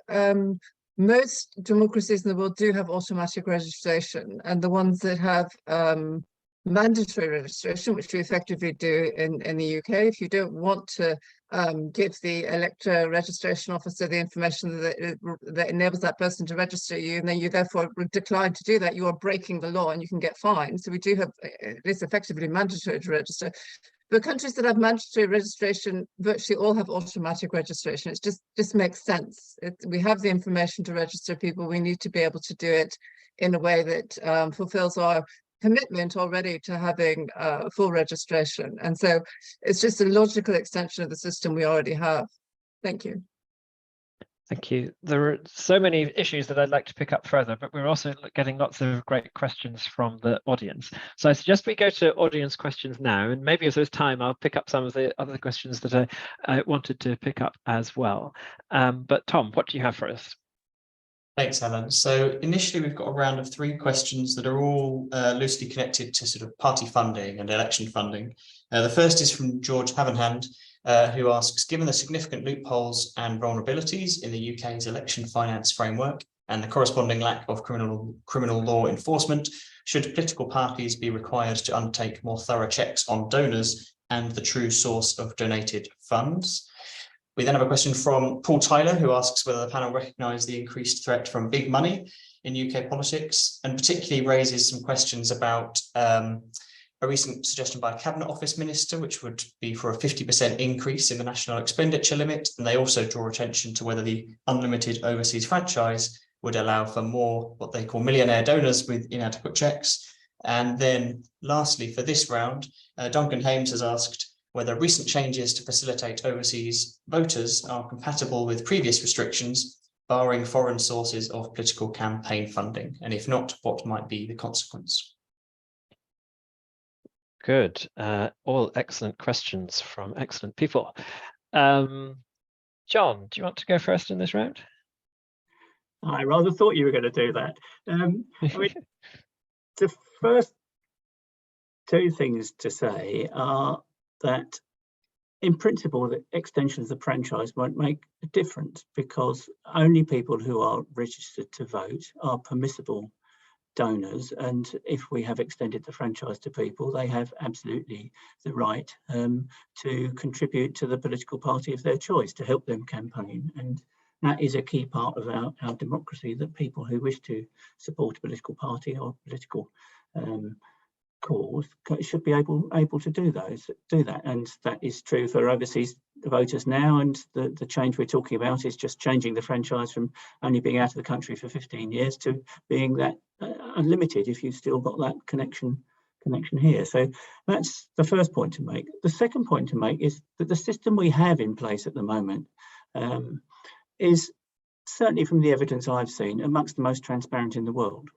most democracies in the world do have automatic registration, and the ones that have mandatory registration, which we effectively do in the UK, if you don't want to give the elector registration officer the information that enables that person to register you, and then you therefore decline to do that, you are breaking the law and you can get fined. So we do have it's effectively mandatory to register. The countries that have mandatory registration virtually all have automatic registration. It just makes sense. We have the information to register people. We need to be able to do it in a way that fulfills our commitment already to having full registration. And so it's just a logical extension of the system we already have. Thank you.
Thank you. There are so many issues that I'd like to pick up further, but we're also getting lots of great questions from the audience. So I suggest we go to audience questions now, and maybe if there's time, I'll pick up some of the other questions that I wanted to pick up as well. But Tom, what do you have for us?
Thanks, Alan. So initially, we've got a round of 3 questions that are all loosely connected to sort of party funding and election funding. The first is from George Havenhand, who asks, given the significant loopholes and vulnerabilities in the UK's election finance framework and the corresponding lack of criminal law enforcement, should political parties be required to undertake more thorough checks on donors and the true source of donated funds? We then have a question from Paul Tyler, who asks whether the panel recognise the increased threat from big money in UK politics, and particularly raises some questions about a recent suggestion by a Cabinet Office Minister, which would be for a 50% increase in the national expenditure limit. And they also draw attention to whether the unlimited overseas franchise would allow for more what they call millionaire donors with inadequate checks. And then lastly, for this round, Duncan Hames has asked whether recent changes to facilitate overseas voters are compatible with previous restrictions, barring foreign sources of political campaign funding. And if not, what might be the consequence?
Good. All excellent questions from excellent people. John, do you want to go first in this round?
I rather thought you were going to do that. I mean, the first 2 things to say are that, in principle, the extension of the franchise won't make a difference, because only people who are registered to vote are permissible donors, and if we have extended the franchise to people, they have absolutely the right to contribute to the political party of their choice, to help them campaign. And that is a key part of our democracy, that people who wish to support a political party or political cause should be able to do that. And that is true for overseas voters now, and the change we're talking about is just changing the franchise from only being out of the country for 15 years to being that unlimited if you've still got that connection here. So that's the first point to make. The second point to make is that the system we have in place at the moment is certainly from the evidence I've seen, amongst the most transparent in the world.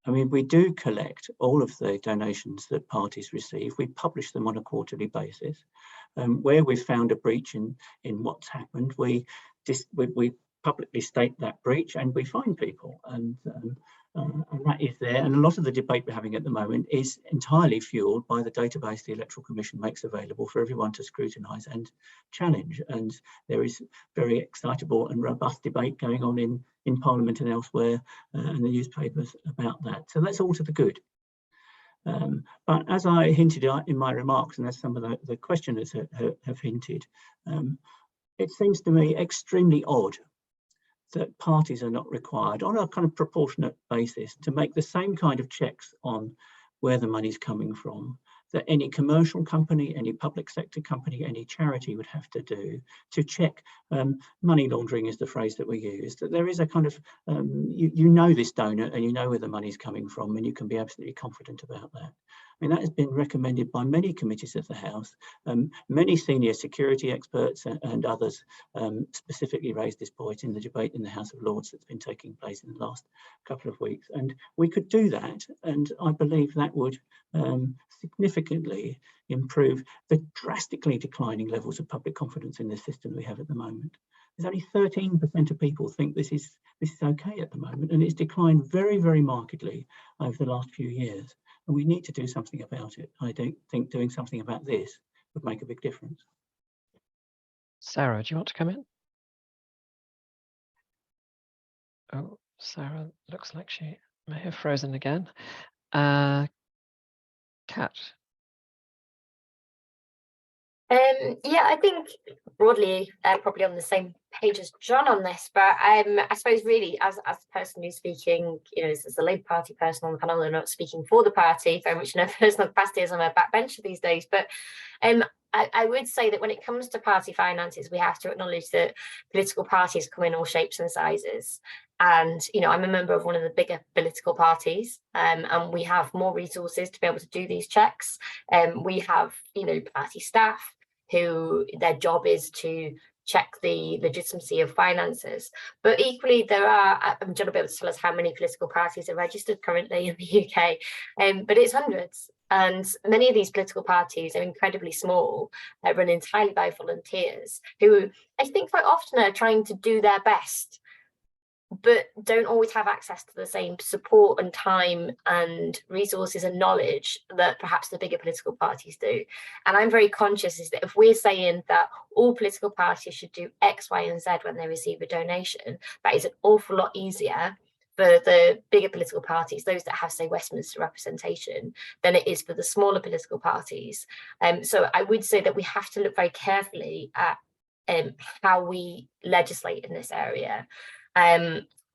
I mean, we do collect all of the donations that parties receive. We publish them on a quarterly basis. Where we've found a breach in what's happened, we publicly state that breach and we fine people, and that is there. And a lot of the debate we're having at the moment is entirely fueled by the database the Electoral Commission makes available for everyone to scrutinise and challenge. And there is very excitable and robust debate going on in Parliament and elsewhere, and the newspapers about that. So that's all to the good. But as I hinted at in my remarks, and as some of the questioners have hinted, it seems to me extremely odd that parties are not required on a kind of proportionate basis to make the same kind of checks on where the money's coming from that any commercial company, any public sector company, any charity would have to do to check. Money laundering is the phrase that we use, that there is a kind of, you know this donor and you know where the money's coming from, and you can be absolutely confident about that. I mean, that has been recommended by many committees of the House. Many senior security experts and others specifically raised this point in the debate in the House of Lords that's been taking place in the last couple of weeks. And we could do that, and I believe that would significantly improve the drastically declining levels of public confidence in the system we have at the moment. There's only 13% of people think this is okay at the moment, and it's declined very, very markedly over the last few years. And we need to do something about it. I don't think doing something about this would make a big difference.
Sarah, do you want to come in? Oh, Sarah looks like she may have frozen again. Kat.
Yeah, I think broadly probably on the same page as John on this, but I suppose really as the person who's speaking, you know, as the Labour Party person on the panel, and not speaking for the party, very much in a personal capacity as I'm a backbencher these days, but I would say that when it comes to party finances, we have to acknowledge that political parties come in all shapes and sizes. And, you know, I'm a member of one of the bigger political parties, and we have more resources to be able to do these checks. We have, you know, party staff who their job is to check the legitimacy of finances. But equally, there are, I'm John will be able to tell us how many political parties are registered currently in the UK, but it's hundreds. And many of these political parties are incredibly small, run entirely by volunteers who I think quite often are trying to do their best, but don't always have access to the same support and time and resources and knowledge that perhaps the bigger political parties do. And I'm very conscious is that if we're saying that all political parties should do X, Y, and Z when they receive a donation, that is an awful lot easier for the bigger political parties, those that have, say, Westminster representation, than it is for the smaller political parties. So I would say that we have to look very carefully at how we legislate in this area.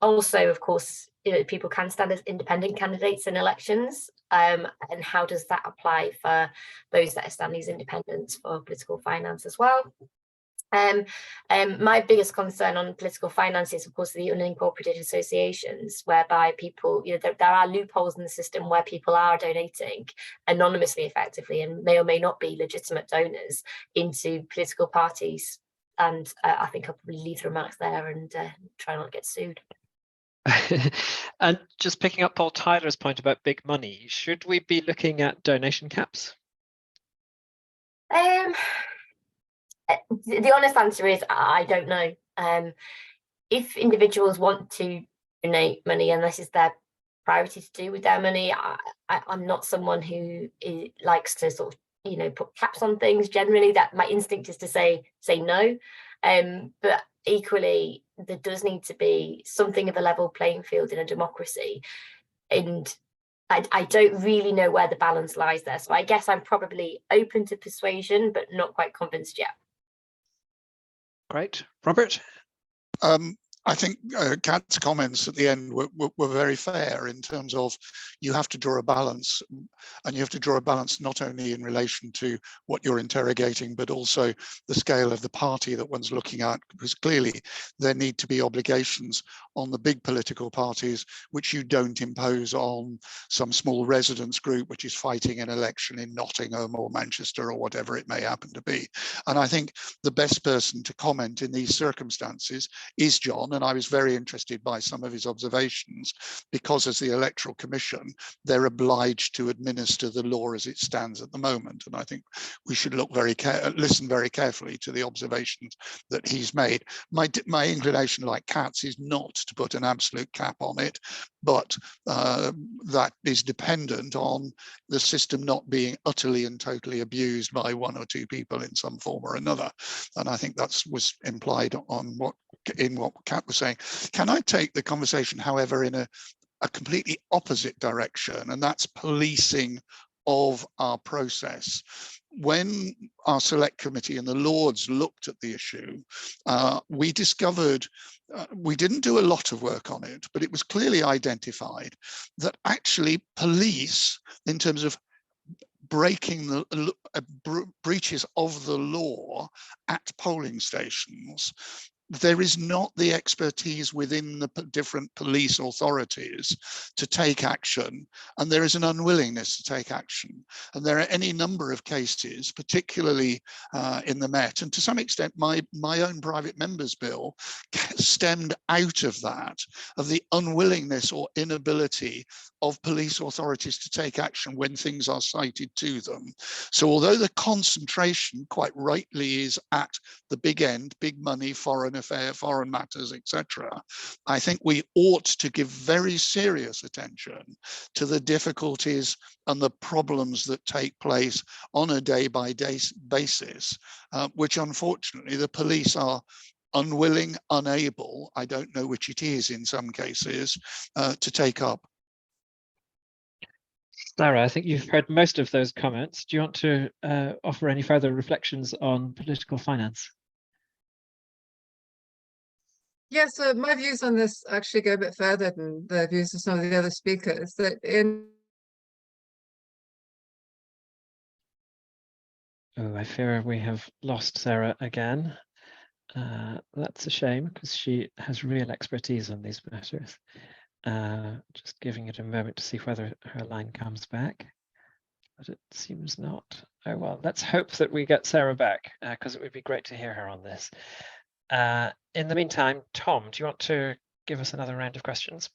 Also, of course, you know, people can stand as independent candidates in elections, and how does that apply for those that are standing as independents for political finance as well? My biggest concern on political finance is, of course, the unincorporated associations, whereby people, you know, there are loopholes in the system where people are donating anonymously, effectively, and may or may not be legitimate donors into political parties. And I think I'll probably leave the remarks there and try not to get sued.
And just picking up Paul Tyler's point about big money, should we be looking at donation caps?
The honest answer is I don't know. If individuals want to donate money and this is their priority to do with their money, I'm not someone who likes to sort of, you know, put caps on things. Generally, that my instinct is to say no. But equally, there does need to be something of a level playing field in a democracy. And I don't really know where the balance lies there. So I guess I'm probably open to persuasion, but not quite convinced yet.
Great. Robert?
I think Kat's comments at the end were very fair in terms of you have to draw a balance, and you have to draw a balance not only in relation to what you're interrogating, but also the scale of the party that one's looking at, because clearly there need to be obligations on the big political parties, which you don't impose on some small residents group, which is fighting an election in Nottingham or Manchester or whatever it may happen to be. And I think the best person to comment in these circumstances is John, and I was very interested by some of his observations, because as the Electoral Commission, they're obliged to administer the law as it stands at the moment. And I think we should listen very carefully to the observations that he's made. My inclination, like Kat's, is not to put an absolute cap on it, but that is dependent on the system not being utterly and totally abused by one or two people in some form or another. And I think that was implied on what Kat was saying. Can I take the conversation, however, in a completely opposite direction, and that's policing of our process? When our select committee and the Lords looked at the issue, we discovered, we didn't do a lot of work on it, but it was clearly identified that actually police, in terms of breaking the breaches of the law at polling stations, there is not the expertise within the different police authorities to take action, and there is an unwillingness to take action. And there are any number of cases, particularly in the Met, and to some extent my own private member's bill stemmed out of that, of the unwillingness or inability of police authorities to take action when things are cited to them. So although the concentration quite rightly is at the big end, big money, foreign affair, foreign matters, etc., I think we ought to give very serious attention to the difficulties and the problems that take place on a day-by-day basis, which unfortunately the police are unwilling, unable, I don't know which it is in some cases, to take up.
Sarah, I think you've heard most of those comments. Do you want to offer any further reflections on political finance?
Yes, so my views on this actually go a bit further than the views of some of the other speakers. That
I fear we have lost Sarah again. That's a shame, because she has real expertise on these matters. Just giving it a moment to see whether her line comes back, but it seems not. Oh well, let's hope that we get Sarah back, because it would be great to hear her on this. In the meantime, Tom, do you want to give us another round of questions?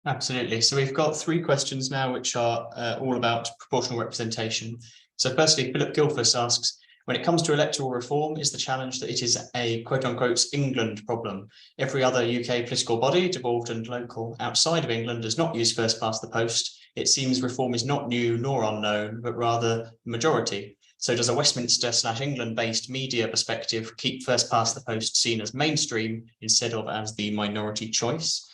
Absolutely. So we've got 3 questions now, which are all about proportional representation. So firstly, Philip Gilfuss asks, when it comes to electoral reform, is the challenge that it is a quote-unquote England problem? Every other UK political body, devolved and local outside of England, does not use first past the post. It seems reform is not new nor unknown, but rather the majority. So does a Westminster/England-based media perspective keep first past the post seen as mainstream instead of as the minority choice?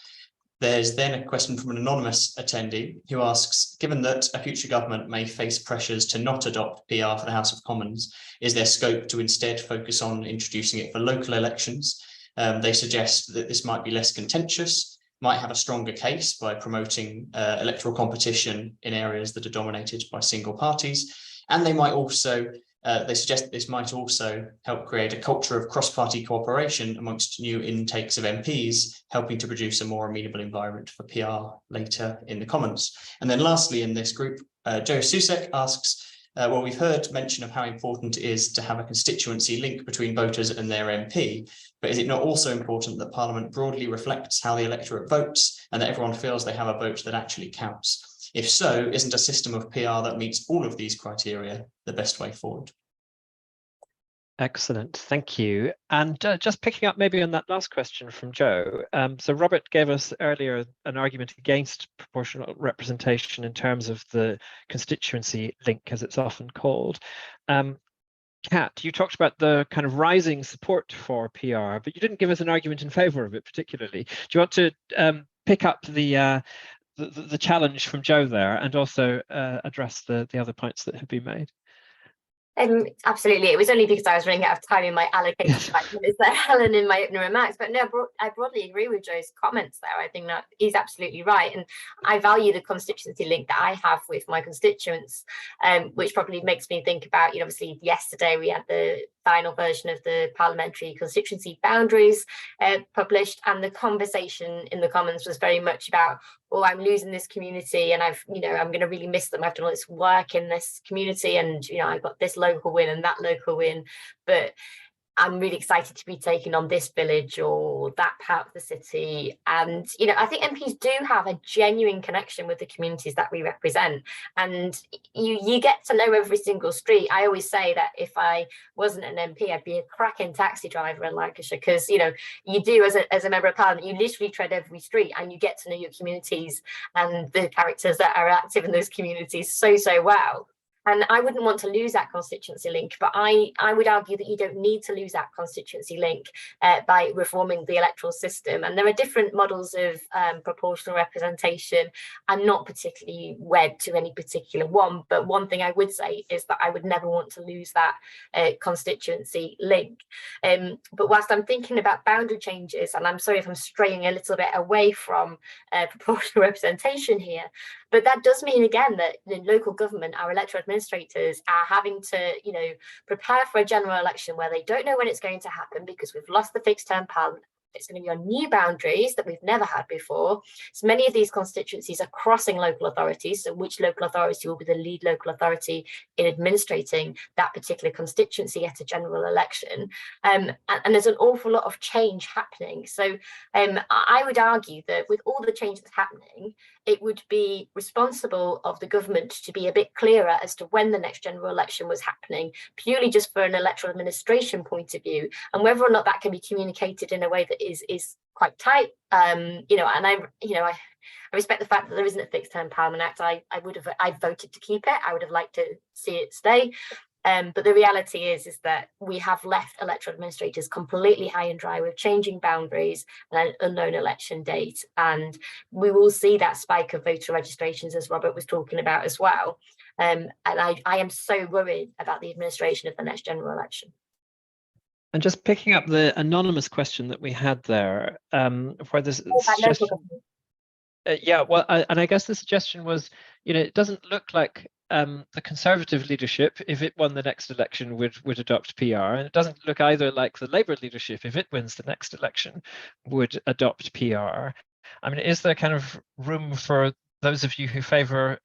There's then a question from an anonymous attendee who asks, given that a future government may face pressures to not adopt PR for the House of Commons, is there scope to instead focus on introducing it for local elections? They suggest that this might be less contentious, might have a stronger case by promoting electoral competition in areas that are dominated by single parties. And they might also, they suggest that this might also help create a culture of cross-party cooperation amongst new intakes of MPs, helping to produce a more amenable environment for PR later in the Commons. And then lastly in this group, Joe Susek asks, well, we've heard mention of how important it is to have a constituency link between voters and their MP, but is it not also important that Parliament broadly reflects how the electorate votes and that everyone feels they have a vote that actually counts? If so, isn't a system of PR that meets all of these criteria the best way forward?
Excellent, thank you. And just picking up maybe on that last question from Joe. So Robert gave us earlier an argument against proportional representation in terms of the constituency link, as it's often called. Kat, you talked about the kind of rising support for PR, but you didn't give us an argument in favour of it particularly. Do you want to pick up the challenge from Joe there, and also address the other points that have been made?
Absolutely. It was only because I was running out of time in my allocated 5 minutes there, Helen, in my opening remarks. But no, I broadly agree with Joe's comments there. I think that he's absolutely right. And I value the constituency link that I have with my constituents, which probably makes me think about, you know, obviously yesterday we had the final version of the parliamentary constituency boundaries published, and the conversation in the Commons was very much about, oh, I'm losing this community and I'm going to really miss them. I've done all this work in this community and, I got this local win and that local win. But I'm really excited to be taking on this village or that part of the city. And, you know, I think MPs do have a genuine connection with the communities that we represent. And you get to know every single street. I always say that if I wasn't an MP, I'd be a cracking taxi driver in Lancashire, because, you know, you do as a member of parliament, you literally tread every street and you get to know your communities and the characters that are active in those communities so well. And I wouldn't want to lose that constituency link, but I would argue that you don't need to lose that constituency link by reforming the electoral system. And there are different models of proportional representation. I'm not particularly wed to any particular one, but one thing I would say is that I would never want to lose that constituency link. But whilst I'm thinking about boundary changes, and I'm sorry if I'm straying a little bit away from proportional representation here, but that does mean, again, that the local government, our electoral administrators, are having to, you know, prepare for a general election where they don't know when it's going to happen because we've lost the fixed term parliament. It's going to be on new boundaries that we've never had before. So many of these constituencies are crossing local authorities. So which local authority will be the lead local authority in administrating that particular constituency at a general election? And there's an awful lot of change happening. So I would argue that with all the change that's happening, it would be responsible of the government to be a bit clearer as to when the next general election was happening, purely just for an electoral administration point of view, and whether or not that can be communicated in a way that is quite tight. You know, and I respect the fact that there isn't a fixed term Parliament Act. I voted to keep it. I would have liked to see it stay. But the reality is that we have left electoral administrators completely high and dry with changing boundaries and an unknown election date. And we will see that spike of voter registrations, as Robert was talking about as well. And I am so worried about the administration of the next general election.
And just picking up the anonymous question that we had there, where this suggestion, yeah, well, and I guess the suggestion was, you know, it doesn't look like the Conservative leadership, if it won the next election, would adopt PR, and it doesn't look either like the Labour leadership, if it wins the next election, would adopt PR. I mean, is there kind of room for those of you who favour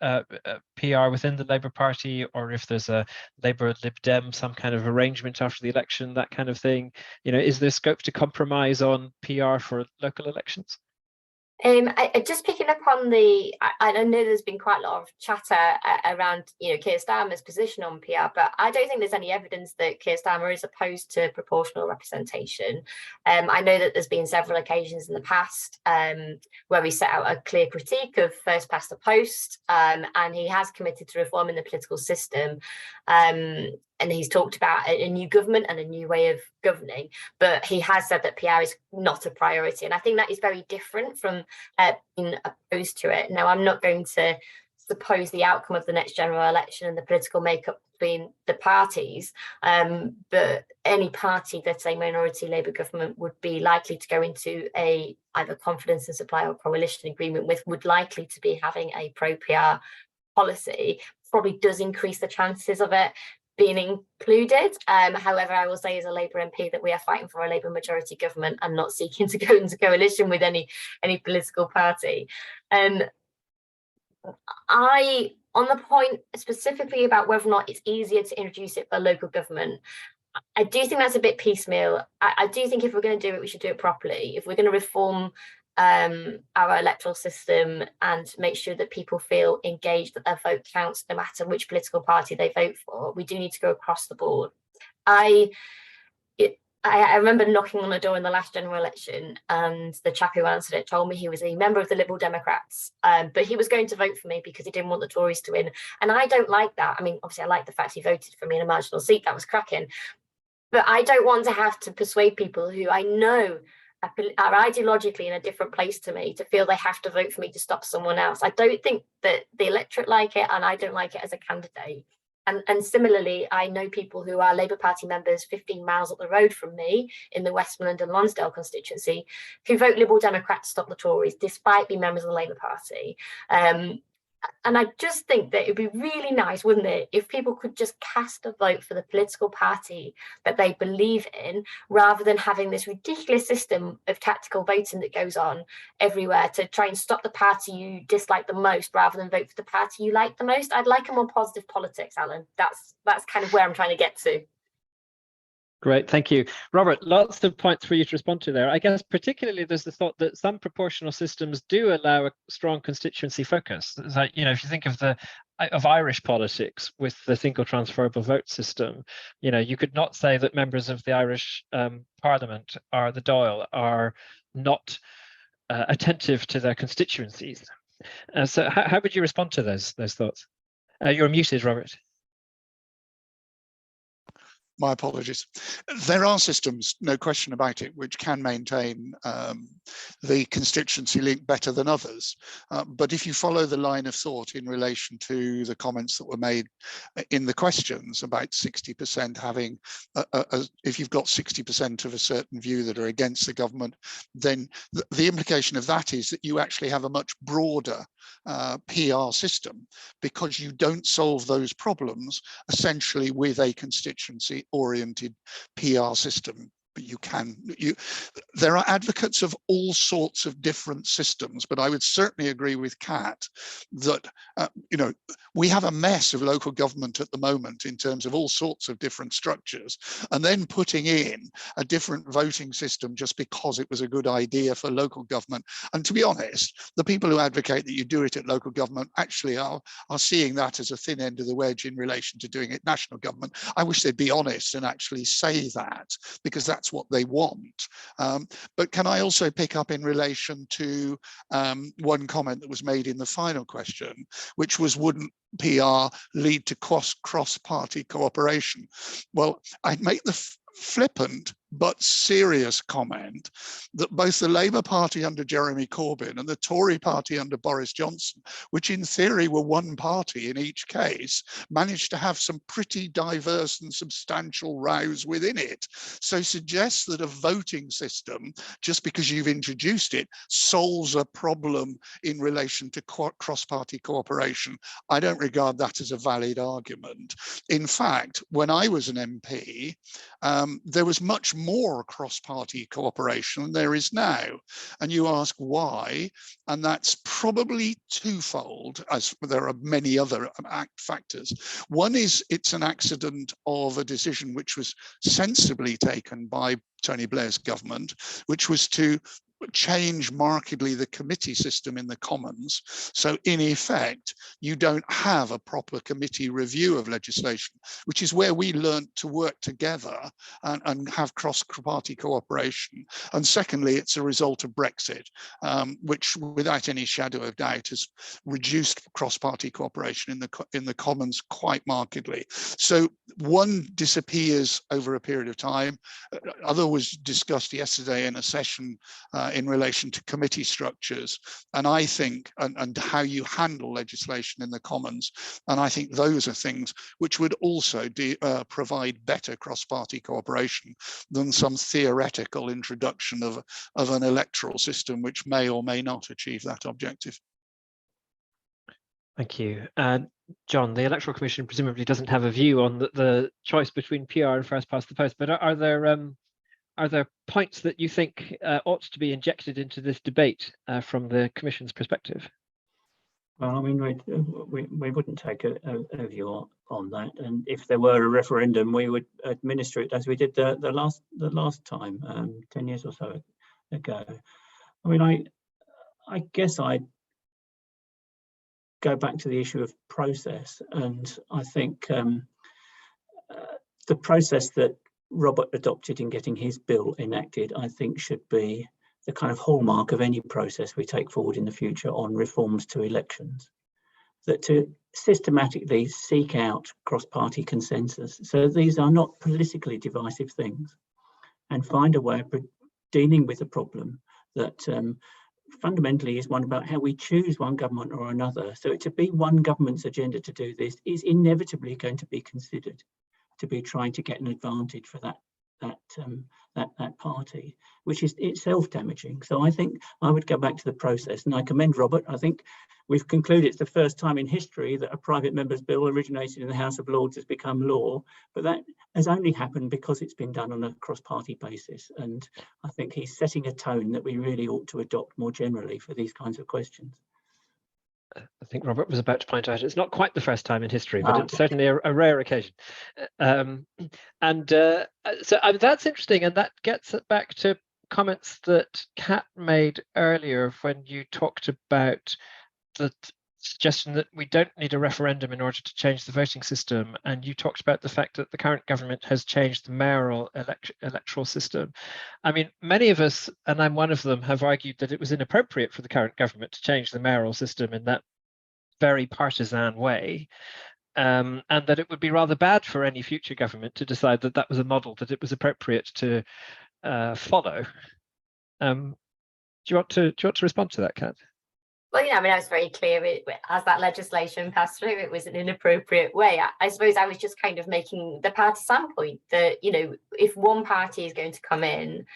PR within the Labour Party, or if there's a Labour Lib Dem, some kind of arrangement after the election, that kind of thing? You know, is there scope to compromise on PR for local elections?
I just picking up on I know there's been quite a lot of chatter around, you know, Keir Starmer's position on PR, but I don't think there's any evidence that Keir Starmer is opposed to proportional representation. I know that there's been several occasions in the past where he set out a clear critique of first past the post, and he has committed to reforming the political system. And he's talked about a new government and a new way of governing, but he has said that PR is not a priority. And I think that is very different from being opposed to it. Now, I'm not going to suppose the outcome of the next general election and the political makeup between the parties, but any party that's a minority Labour government would be likely to go into either confidence and supply or coalition agreement with, would likely to be having a pro-PR policy. Probably does increase the chances of it being included. However, I will say as a Labour MP that we are fighting for a Labour majority government and not seeking to go into coalition with any political party. On the point specifically about whether or not it's easier to introduce it for local government, I do think that's a bit piecemeal. I do think if we're going to do it, we should do it properly. If we're going to reform our electoral system and make sure that people feel engaged, that their vote counts no matter which political party they vote for, we do need to go across the board. I remember knocking on the door in the last general election, and the chap who answered it told me he was a member of the Liberal Democrats, but he was going to vote for me because he didn't want the Tories to win. And I don't like that. I mean, obviously I like the fact he voted for me in a marginal seat. That was cracking. But I don't want to have to persuade people who I know are ideologically in a different place to me to feel they have to vote for me to stop someone else. I don't think that the electorate like it, and I don't like it as a candidate. And similarly, I know people who are Labour Party members 15 miles up the road from me in the Westmoreland and Lonsdale constituency who vote Liberal Democrat to stop the Tories, despite being members of the Labour Party. And I just think that it'd be really nice, wouldn't it, if people could just cast a vote for the political party that they believe in, rather than having this ridiculous system of tactical voting that goes on everywhere to try and stop the party you dislike the most, rather than vote for the party you like the most. I'd like a more positive politics, Alan. That's kind of where I'm trying to get to.
Great, thank you. Robert, lots of points for you to respond to there. I guess particularly there's the thought that some proportional systems do allow a strong constituency focus. So, you know, if you think of Irish politics with the single transferable vote system, you know, you could not say that members of the Irish Parliament or the Dáil are not attentive to their constituencies. So how would you respond to those thoughts? You're muted, Robert.
My apologies. There are systems, no question about it, which can maintain the constituency link better than others. But if you follow the line of thought in relation to the comments that were made in the questions about 60% having, if you've got 60% of a certain view that are against the government, then the implication of that is that you actually have a much broader PR system, because you don't solve those problems essentially with a constituency oriented PR system. But there are advocates of all sorts of different systems, but I would certainly agree with Kat that you know, we have a mess of local government at the moment in terms of all sorts of different structures, and then putting in a different voting system just because it was a good idea for local government. And to be honest, the people who advocate that you do it at local government actually are seeing that as a thin end of the wedge in relation to doing it national government. I wish they'd be honest and actually say that, because that's what they want. But can I also pick up in relation to one comment that was made in the final question, which was, wouldn't PR lead to cross-party cooperation? Well, I'd make the flippant but serious comment that both the Labour Party under Jeremy Corbyn and the Tory Party under Boris Johnson, which in theory were one party in each case, managed to have some pretty diverse and substantial rows within it. So suggests that a voting system, just because you've introduced it, solves a problem in relation to cross-party cooperation. I don't regard that as a valid argument. In fact, when I was an MP, there was much more cross-party cooperation than there is now. And you ask why, and that's probably twofold, as there are many other factors. One is it's an accident of a decision which was sensibly taken by Tony Blair's government, which was to change markedly the committee system in the Commons. So in effect, you don't have a proper committee review of legislation, which is where we learned to work together and have cross-party cooperation. And secondly, it's a result of Brexit, which without any shadow of doubt has reduced cross-party cooperation in the Commons quite markedly. So one disappears over a period of time. Other was discussed yesterday in a session in relation to committee structures, and I think, and how you handle legislation in the Commons, and I think those are things which would also provide better cross-party cooperation than some theoretical introduction of an electoral system which may or may not achieve that objective.
Thank you. John, the Electoral Commission presumably doesn't have a view on the choice between PR and first past the post, but are there points that you think ought to be injected into this debate from the Commission's perspective?
Well, I mean, we wouldn't take a view on that, and if there were a referendum, we would administer it as we did the last time, 10 years or so ago. I mean, I guess I'd go back to the issue of process, and I think the process that Robert adopted in getting his bill enacted, I think, should be the kind of hallmark of any process we take forward in the future on reforms to elections, that to systematically seek out cross-party consensus, so these are not politically divisive things, and find a way of dealing with a problem that fundamentally is one about how we choose one government or another. So to be one government's agenda to do this is inevitably going to be considered to be trying to get an advantage for that party, which is itself damaging. So I think I would go back to the process, and I commend Robert. I think we've concluded it's the first time in history that a private member's bill originated in the House of Lords has become law, but that has only happened because it's been done on a cross-party basis. And I think he's setting a tone that we really ought to adopt more generally for these kinds of questions.
I think Robert was about to point out, it's not quite the first time in history, but it's certainly a rare occasion. So that's interesting, and that gets it back to comments that Kat made earlier when you talked about the suggestion that we don't need a referendum in order to change the voting system, and you talked about the fact that the current government has changed the mayoral electoral system. I mean, many of us, and I'm one of them, have argued that it was inappropriate for the current government to change the mayoral system in that very partisan way, and that it would be rather bad for any future government to decide that that was a model that it was appropriate to follow. Do you want to respond to that, Kat?
Well, yeah, I mean, I was very clear as that legislation passed through, it was an inappropriate way. I suppose I was just kind of making the partisan point that, you know, if one party is going to come in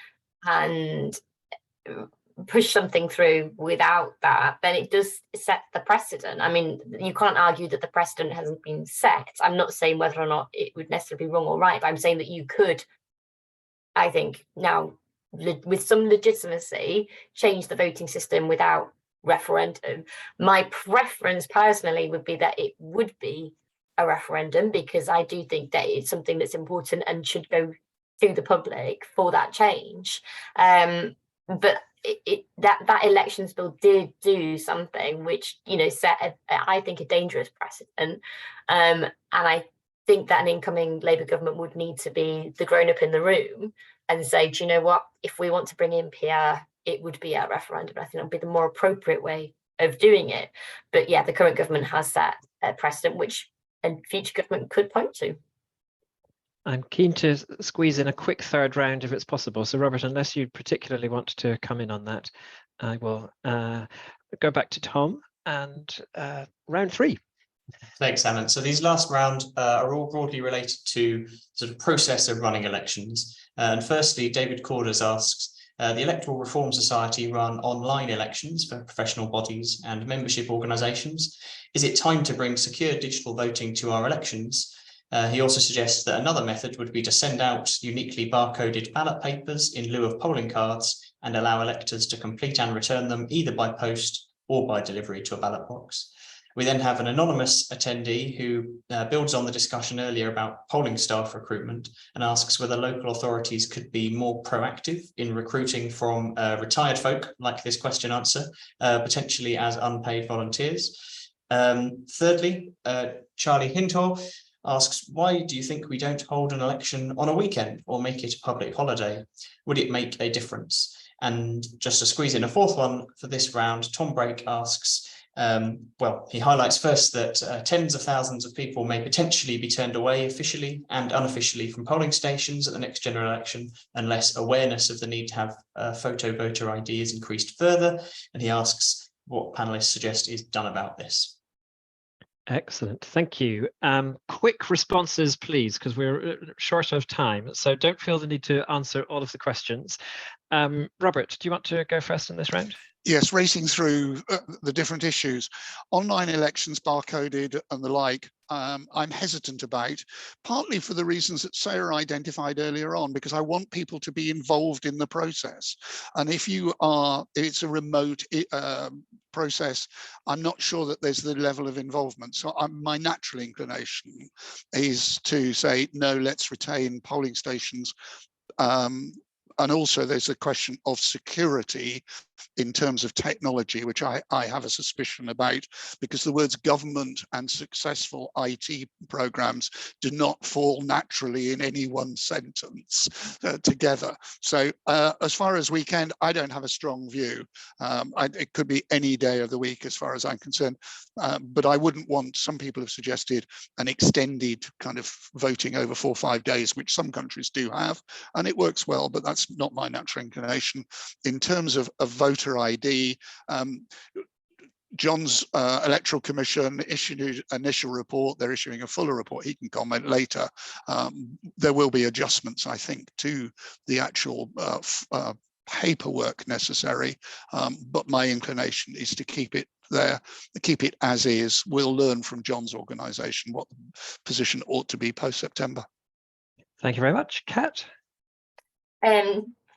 and push something through without that, then it does set the precedent. I mean, you can't argue that the precedent hasn't been set. I'm not saying whether or not it would necessarily be wrong or right, but I'm saying that you could, I think, now with some legitimacy, change the voting system without referendum. My preference personally would be that it would be a referendum, because I do think that it's something that's important and should go to the public for that change. But that elections bill did do something which, you know, set I think a dangerous precedent, and I think that an incoming Labour government would need to be the grown-up in the room and say, do you know what, if we want to bring in PR, it would be a referendum. I think that would be the more appropriate way of doing it. But yeah, the current government has set a precedent which a future government could point to.
I'm keen to squeeze in a quick third round if it's possible. So Robert, unless you particularly want to come in on that, I will go back to Tom and round 3.
Thanks, Alan. So these last round are all broadly related to sort of process of running elections. And firstly, David Corders asks, the Electoral Reform Society run online elections for professional bodies and membership organisations. Is it time to bring secure digital voting to our elections? He also suggests that another method would be to send out uniquely barcoded ballot papers in lieu of polling cards and allow electors to complete and return them either by post or by delivery to a ballot box. We then have an anonymous attendee who builds on the discussion earlier about polling staff recruitment and asks whether local authorities could be more proactive in recruiting from retired folk, like this question answer, potentially as unpaid volunteers. Thirdly, Charlie Hintor asks, why do you think we don't hold an election on a weekend or make it a public holiday? Would it make a difference? And just to squeeze in a fourth one for this round, Tom Brake asks, well, he highlights first that tens of thousands of people may potentially be turned away officially and unofficially from polling stations at the next general election unless awareness of the need to have photo voter ID is increased further. And he asks what panelists suggest is done about this.
Excellent, thank you. Quick responses, please, because we're short of time. So don't feel the need to answer all of the questions. Robert, do you want to go first in this round?
Yes, racing through the different issues. Online elections, barcoded and the like, I'm hesitant about, partly for the reasons that Sarah identified earlier on, because I want people to be involved in the process. And if it's a remote process, I'm not sure that there's the level of involvement. So my natural inclination is to say, no, let's retain polling stations. And also there's a question of security in terms of technology, which I have a suspicion about, because the words government and successful IT programs do not fall naturally in any one sentence together. So as far as weekend, I don't have a strong view. It could be any day of the week as far as I'm concerned, but I wouldn't want, some people have suggested an extended kind of voting over 4 or 5 days, which some countries do have, and it works well, but that's not my natural inclination. In terms of voter ID, John's Electoral Commission issued an initial report. They're issuing a fuller report. He can comment later. There will be adjustments, I think, to the actual paperwork necessary, but my inclination is to keep it there, keep it as is. We'll learn from John's organisation what the position ought to be post-September.
Thank you very much. Kat?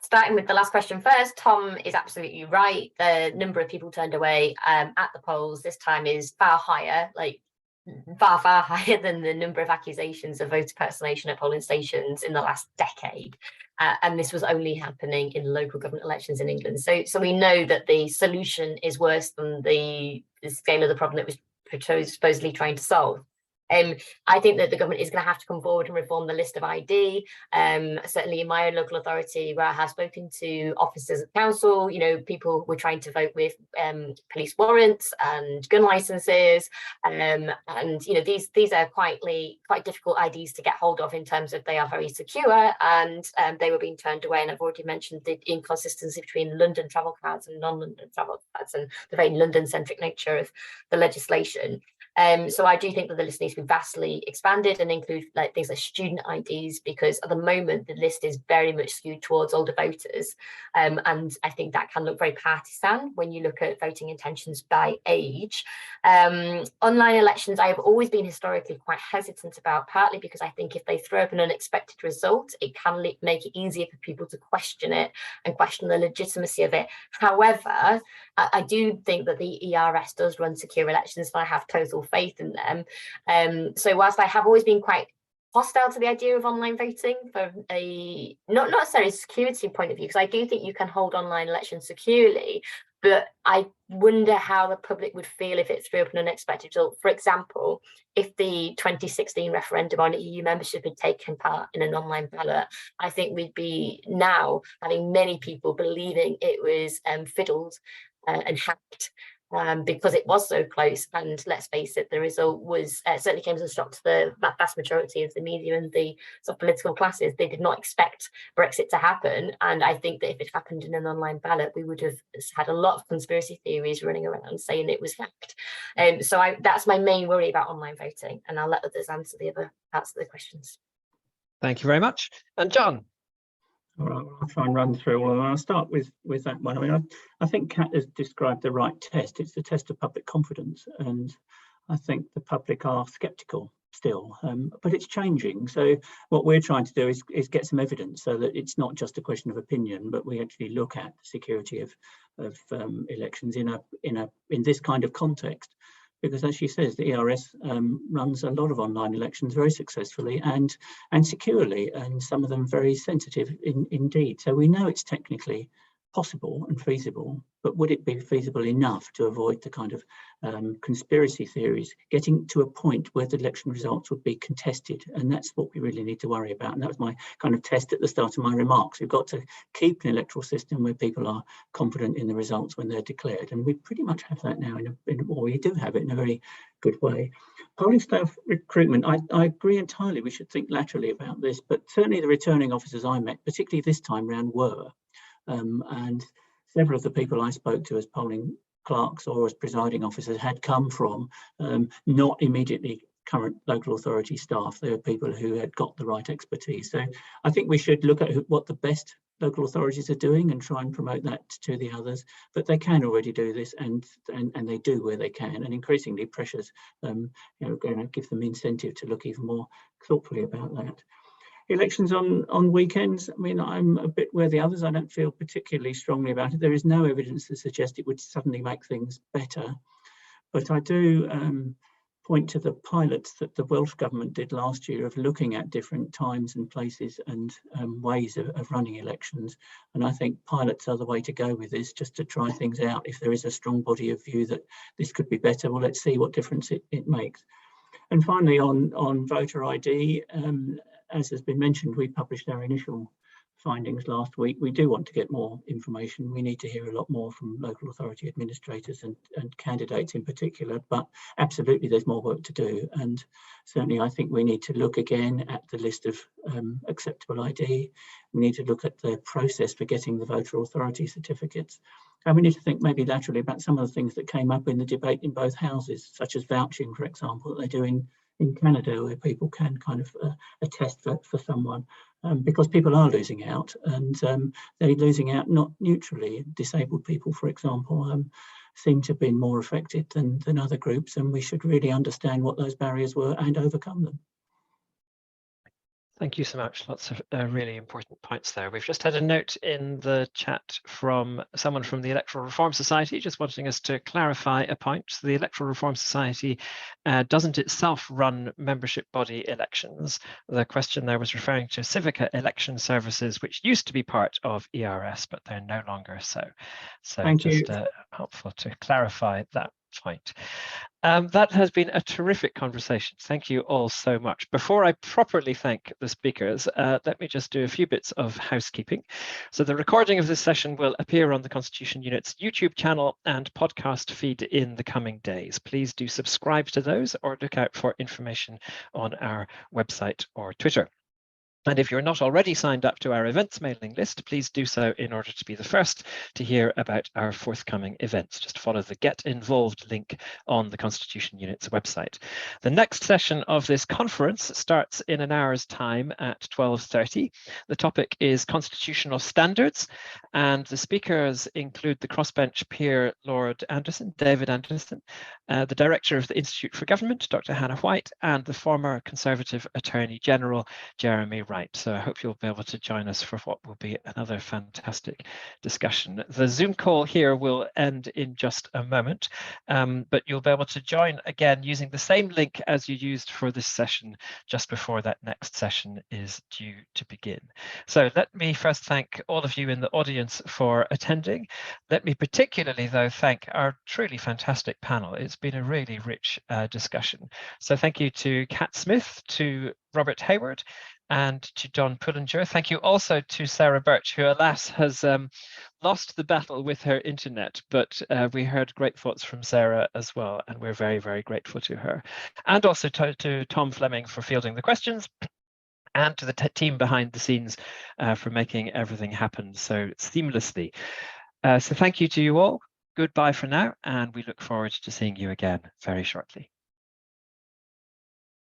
Starting with the last question first, Tom is absolutely right. The number of people turned away at the polls this time is far higher, like far higher than the number of accusations of voter personation at polling stations in the last decade. And this was only happening in local government elections in England. So we know that the solution is worse than the scale of the problem that was supposedly trying to solve. I think that the government is going to have to come forward and reform the list of ID. Certainly in my own local authority, where I have spoken to officers at council, you know, people were trying to vote with police warrants and gun licenses, and you know, these are quite difficult IDs to get hold of in terms of they are very secure, and they were being turned away. And I've already mentioned the inconsistency between London travel cards and non-London travel cards, and the very London-centric nature of the legislation. So I do think that the list needs to be vastly expanded and include like things like student IDs, because at the moment the list is very much skewed towards older voters, and I think that can look very partisan when you look at voting intentions by age. Online elections I have always been historically quite hesitant about, partly because I think if they throw up an unexpected result, it can make it easier for people to question it and question the legitimacy of it. However, I do think that the ERS does run secure elections, and I have total faith in them. So whilst I have always been quite hostile to the idea of online voting for a not necessarily security point of view, because I do think you can hold online elections securely, but I wonder how the public would feel if it threw up an unexpected result. For example, if the 2016 referendum on EU membership had taken part in an online ballot, I think we'd be now having many people believing it was fiddled and hacked, because it was so close. And let's face it, the result was certainly came as a shock to the vast majority of the media and the sort of political classes. They did not expect Brexit to happen, and I think that if it happened in an online ballot, we would have had a lot of conspiracy theories running around saying it was hacked. So that's my main worry about online voting, and I'll let others answer the other parts of the questions.
Thank you very much. And John.
All right, I'll try and run through all of them. I'll start with that one. I mean, I think Kat has described the right test. It's the test of public confidence, and I think the public are sceptical still, but it's changing. So what we're trying to do is get some evidence, so that it's not just a question of opinion, but we actually look at the security of elections in this kind of context. Because as she says, the ERS runs a lot of online elections very successfully and securely, and some of them very sensitive indeed. So we know it's technically possible and feasible, but would it be feasible enough to avoid the kind of conspiracy theories getting to a point where the election results would be contested? And that's what we really need to worry about. And that was my kind of test at the start of my remarks. We've got to keep an electoral system where people are confident in the results when they're declared. And we pretty much have that now, or we do have it in a very good way. Polling staff recruitment, I agree entirely. We should think laterally about this, but certainly the returning officers I met, particularly this time round, were. And several of the people I spoke to as polling clerks or as presiding officers had come from not immediately current local authority staff. They were people who had got the right expertise. So I think we should look at what the best local authorities are doing and try and promote that to the others. But they can already do this, and they do where they can. And increasingly pressures, going to give them incentive to look even more thoughtfully about that. Elections on weekends, I mean, I'm a bit where the others. I don't feel particularly strongly about it. There is no evidence to suggest it would suddenly make things better. But I do point to the pilots that the Welsh government did last year of looking at different times and places and ways of running elections. And I think pilots are the way to go with this, just to try things out. If there is a strong body of view that this could be better, well, let's see what difference it makes. And finally, on voter ID, as has been mentioned, we published our initial findings last week. We do want to get more information. We need to hear a lot more from local authority administrators and candidates in particular, but absolutely there's more work to do. And certainly I think we need to look again at the list of acceptable ID. We need to look at the process for getting the voter authority certificates. And we need to think maybe laterally about some of the things that came up in the debate in both houses, such as vouching, for example, that they do in Canada, where people can kind of attest for someone, because people are losing out, and they're losing out not neutrally. Disabled people, for example, seem to have been more affected than other groups, and we should really understand what those barriers were and overcome them.
Thank you so much. Lots of really important points there. We've just had a note in the chat from someone from the Electoral Reform Society just wanting us to clarify a point. The Electoral Reform Society doesn't itself run membership body elections. The question there was referring to Civica election services, which used to be part of ERS, but they're no longer so. So
Thank
just helpful to clarify that point. That has been a terrific conversation. Thank you all so much. Before I properly thank the speakers, let me just do a few bits of housekeeping. So the recording of this session will appear on the Constitution Unit's YouTube channel and podcast feed in the coming days. Please do subscribe to those or look out for information on our website or Twitter. And if you're not already signed up to our events mailing list, please do so in order to be the first to hear about our forthcoming events. Just follow the Get Involved link on the Constitution Unit's website. The next session of this conference starts in an hour's time at 12:30. The topic is constitutional standards, and the speakers include the crossbench peer Lord Anderson, David Anderson, the director of the Institute for Government, Dr. Hannah White, and the former Conservative Attorney General, Jeremy Wright. So I hope you'll be able to join us for what will be another fantastic discussion. The Zoom call here will end in just a moment, but you'll be able to join again using the same link as you used for this session just before that next session is due to begin. So let me first thank all of you in the audience for attending. Let me particularly, though, thank our truly fantastic panel. It's been a really rich discussion. So thank you to Kat Smith, to Robert Hayward, and to John Pullinger. Thank you also to Sarah Birch, who alas has lost the battle with her internet, but we heard great thoughts from Sarah as well, and we're very, very grateful to her. And also to Tom Fleming for fielding the questions, and to the team behind the scenes for making everything happen so seamlessly. So thank you to you all. Goodbye for now, and we look forward to seeing you again very shortly.